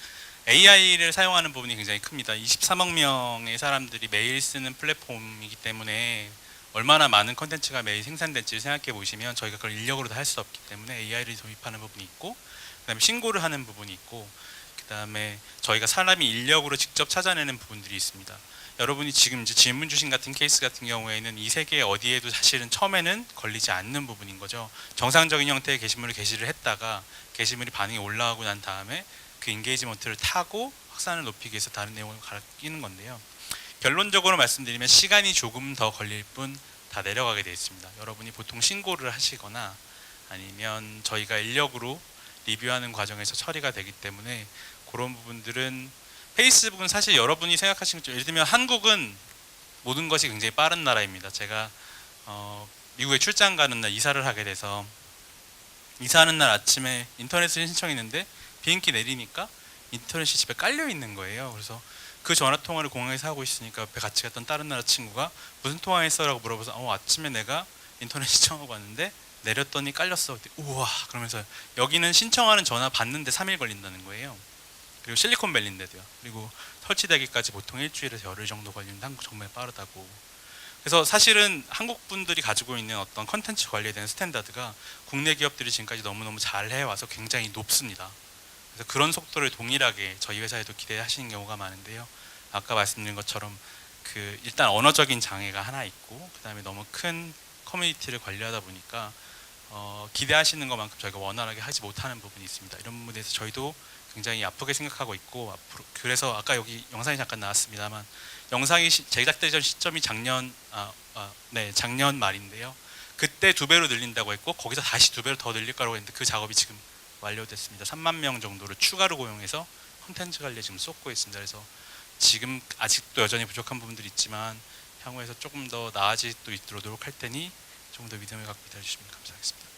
AI를 사용하는 부분이 굉장히 큽니다. 23억 명의 사람들이 매일 쓰는 플랫폼이기 때문에 얼마나 많은 컨텐츠가 매일 생산될지를 생각해 보시면 저희가 그걸 인력으로 다 할 수 없기 때문에 AI를 도입하는 부분이 있고, 그다음에 신고를 하는 부분이 있고, 그다음에 저희가 사람이 인력으로 직접 찾아내는 부분들이 있습니다. 여러분이 지금 이제 질문 주신 같은 케이스 같은 경우에는 이 세계 어디에도 사실은 처음에는 걸리지 않는 부분인 거죠. 정상적인 형태의 게시물을 게시를 했다가 게시물이 반응이 올라가고 난 다음에 그 인게이지먼트를 타고 확산을 높이기 위해서 다른 내용을 갈아끼는 건데요. 결론적으로 말씀드리면 시간이 조금 더 걸릴 뿐 다 내려가게 되어 있습니다. 여러분이 보통 신고를 하시거나 아니면 저희가 인력으로 리뷰하는 과정에서 처리가 되기 때문에 그런 부분들은, 페이스북은 사실 여러분이 생각하시는 것처럼, 예를 들면 한국은 모든 것이 굉장히 빠른 나라입니다. 제가 미국에 출장 가는 날 이사를 하게 돼서 이사하는 날 아침에 인터넷을 신청했는데 비행기 내리니까 인터넷이 집에 깔려 있는 거예요. 그래서 그 전화 통화를 공항에서 하고 있으니까 옆에 같이 갔던 다른 나라 친구가 무슨 통화했어? 라고 물어봐서 아침에 내가 인터넷 신청하고 왔는데 내렸더니 깔렸어. 우와, 그러면서 여기는 신청하는 전화 받는데 3일 걸린다는 거예요. 그리고 실리콘밸리인데도요. 그리고 설치되기까지 보통 일주일에서 열흘 정도 걸리는데 한국 정말 빠르다고. 그래서 사실은 한국 분들이 가지고 있는 어떤 컨텐츠 관리에 대한 스탠다드가 국내 기업들이 지금까지 너무너무 잘 해와서 굉장히 높습니다. 그래서 그런 속도를 동일하게 저희 회사에도 기대하시는 경우가 많은데요. 아까 말씀드린 것처럼 그 일단 언어적인 장애가 하나 있고 그다음에 너무 큰 커뮤니티를 관리하다 보니까 기대하시는 것만큼 저희가 원활하게 하지 못하는 부분이 있습니다. 이런 부분에 대해서 저희도 굉장히 아프게 생각하고 있고 앞으로 그래서 아까 여기 영상이 잠깐 나왔습니다만 영상이 제작되던 시점이 작년 말인데요. 그때 2배로 늘린다고 했고 거기서 다시 2배로 더 늘릴 거라고 했는데 그 작업이 지금 완료됐습니다. 3만 명 정도를 추가로 고용해서 콘텐츠 관리에 지금 쏟고 있습니다. 그래서 지금 아직도 여전히 부족한 부분들이 있지만 향후에서 조금 더 나아질 수 있도록 노력할 테니 좀 더 믿음을 갖고 기다려주시면 감사하겠습니다.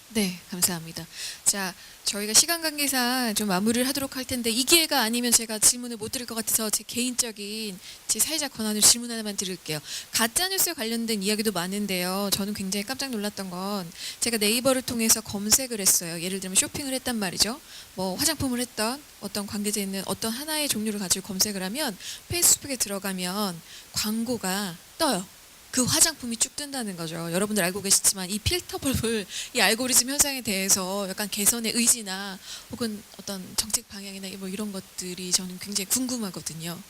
네, 감사합니다. 자, 저희가 시간 관계상 좀 마무리를 하도록 할 텐데 이 기회가 아니면 제가 질문을 못 드릴 것 같아서 제 개인적인 제 사회자 권한으로 질문 하나만 드릴게요. 가짜뉴스에 관련된 이야기도 많은데요. 저는 굉장히 깜짝 놀랐던 건 제가 네이버를 통해서 검색을 했어요. 예를 들면 쇼핑을 했단 말이죠. 뭐 화장품을 했던 어떤 관계자 있는 어떤 하나의 종류를 가지고 검색을 하면 페이스북에 들어가면 광고가 떠요. 그 화장품이 쭉 뜬다는 거죠. 여러분들 알고 계시지만 이 필터 벌블, 이 알고리즘 현상에 대해서 약간 개선의 의지나 혹은 어떤 정책 방향이나 뭐 이런 것들이 저는 굉장히 궁금하거든요.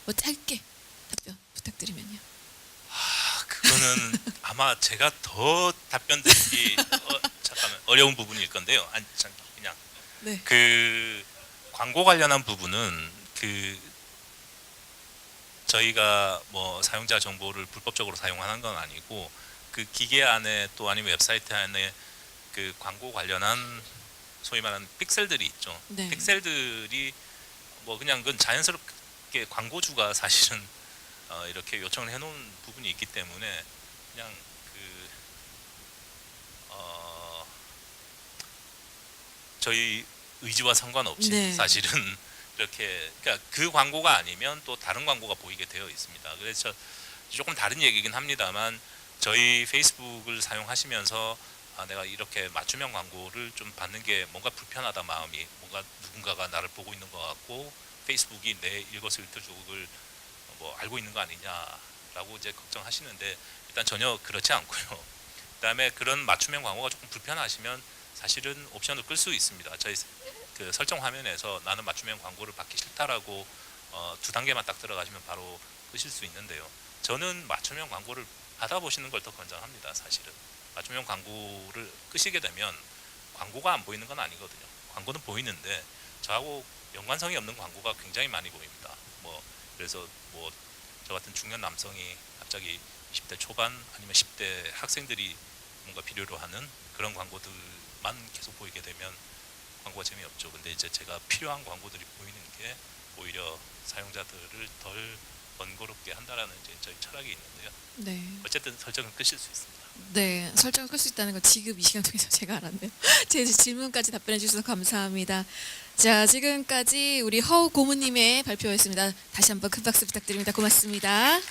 뭐 짧게 답변 부탁드리면요. 그거는 아마 제가 더 답변 드리기 잠깐만 어려운 부분일 건데요. 아니 그냥 네. 그 광고 관련한 부분은 그 저희가 뭐 사용자 정보를 불법적으로 사용하는 건 아니고 그 기계 안에 또 아니면 웹사이트 안에 그 광고 관련한 소위 말하는 픽셀들이 있죠. 네. 픽셀들이 뭐 그냥 그건 자연스럽게 광고주가 사실은 이렇게 요청을 해놓은 부분이 있기 때문에 그냥 그 저희 의지와 상관없이 네. 사실은 이렇게 그러니까 그 광고가 아니면 또 다른 광고가 보이게 되어 있습니다. 그래서 조금 다른 얘기긴 합니다만 저희 페이스북을 사용하시면서 내가 이렇게 맞춤형 광고를 좀 받는 게 뭔가 불편하다 마음이 뭔가 누군가가 나를 보고 있는 것 같고 페이스북이 내 일거수일투족을 뭐 알고 있는 거 아니냐라고 이제 걱정하시는데 일단 전혀 그렇지 않고요. 그다음에 그런 맞춤형 광고가 조금 불편하시면 사실은 옵션을 끌 수 있습니다. 저희 그 설정 화면에서 나는 맞춤형 광고를 받기 싫다라고 2단계만 딱 들어가시면 바로 끄실 수 있는데요. 저는 맞춤형 광고를 받아보시는 걸 더 권장합니다. 사실은 맞춤형 광고를 끄시게 되면 광고가 안 보이는 건 아니거든요. 광고는 보이는데 저하고 연관성이 없는 광고가 굉장히 많이 보입니다. 뭐 그래서 뭐 저 같은 중년 남성이 갑자기 20대 초반 아니면 10대 학생들이 뭔가 필요로 하는 그런 광고들만 계속 보이게 되면 광고가 재미없죠. 근데 이제 제가 필요한 광고들이 보이는 게 오히려 사용자들을 덜 번거롭게 한다라는 이제 저희 철학이 있는데요. 네. 어쨌든 설정을 끄실 수 있습니다. 네, 설정을 끌 수 있다는 거 지금 이 시간 통해서 제가 알았네요. 제 질문까지 답변해 주셔서 감사합니다. 자, 지금까지 우리 허우 고문님의 발표였습니다. 다시 한번 큰 박수 부탁드립니다. 고맙습니다.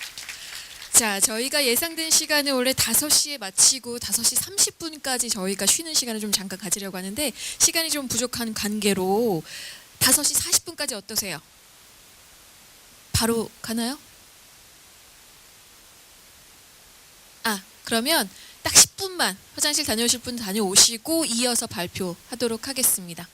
자, 저희가 예상된 시간을 원래 5시에 마치고 5시 30분까지 저희가 쉬는 시간을 좀 잠깐 가지려고 하는데 시간이 좀 부족한 관계로 5시 40분까지 어떠세요? 바로 가나요? 그러면 딱 10분만 화장실 다녀오실 분 다녀오시고 이어서 발표하도록 하겠습니다.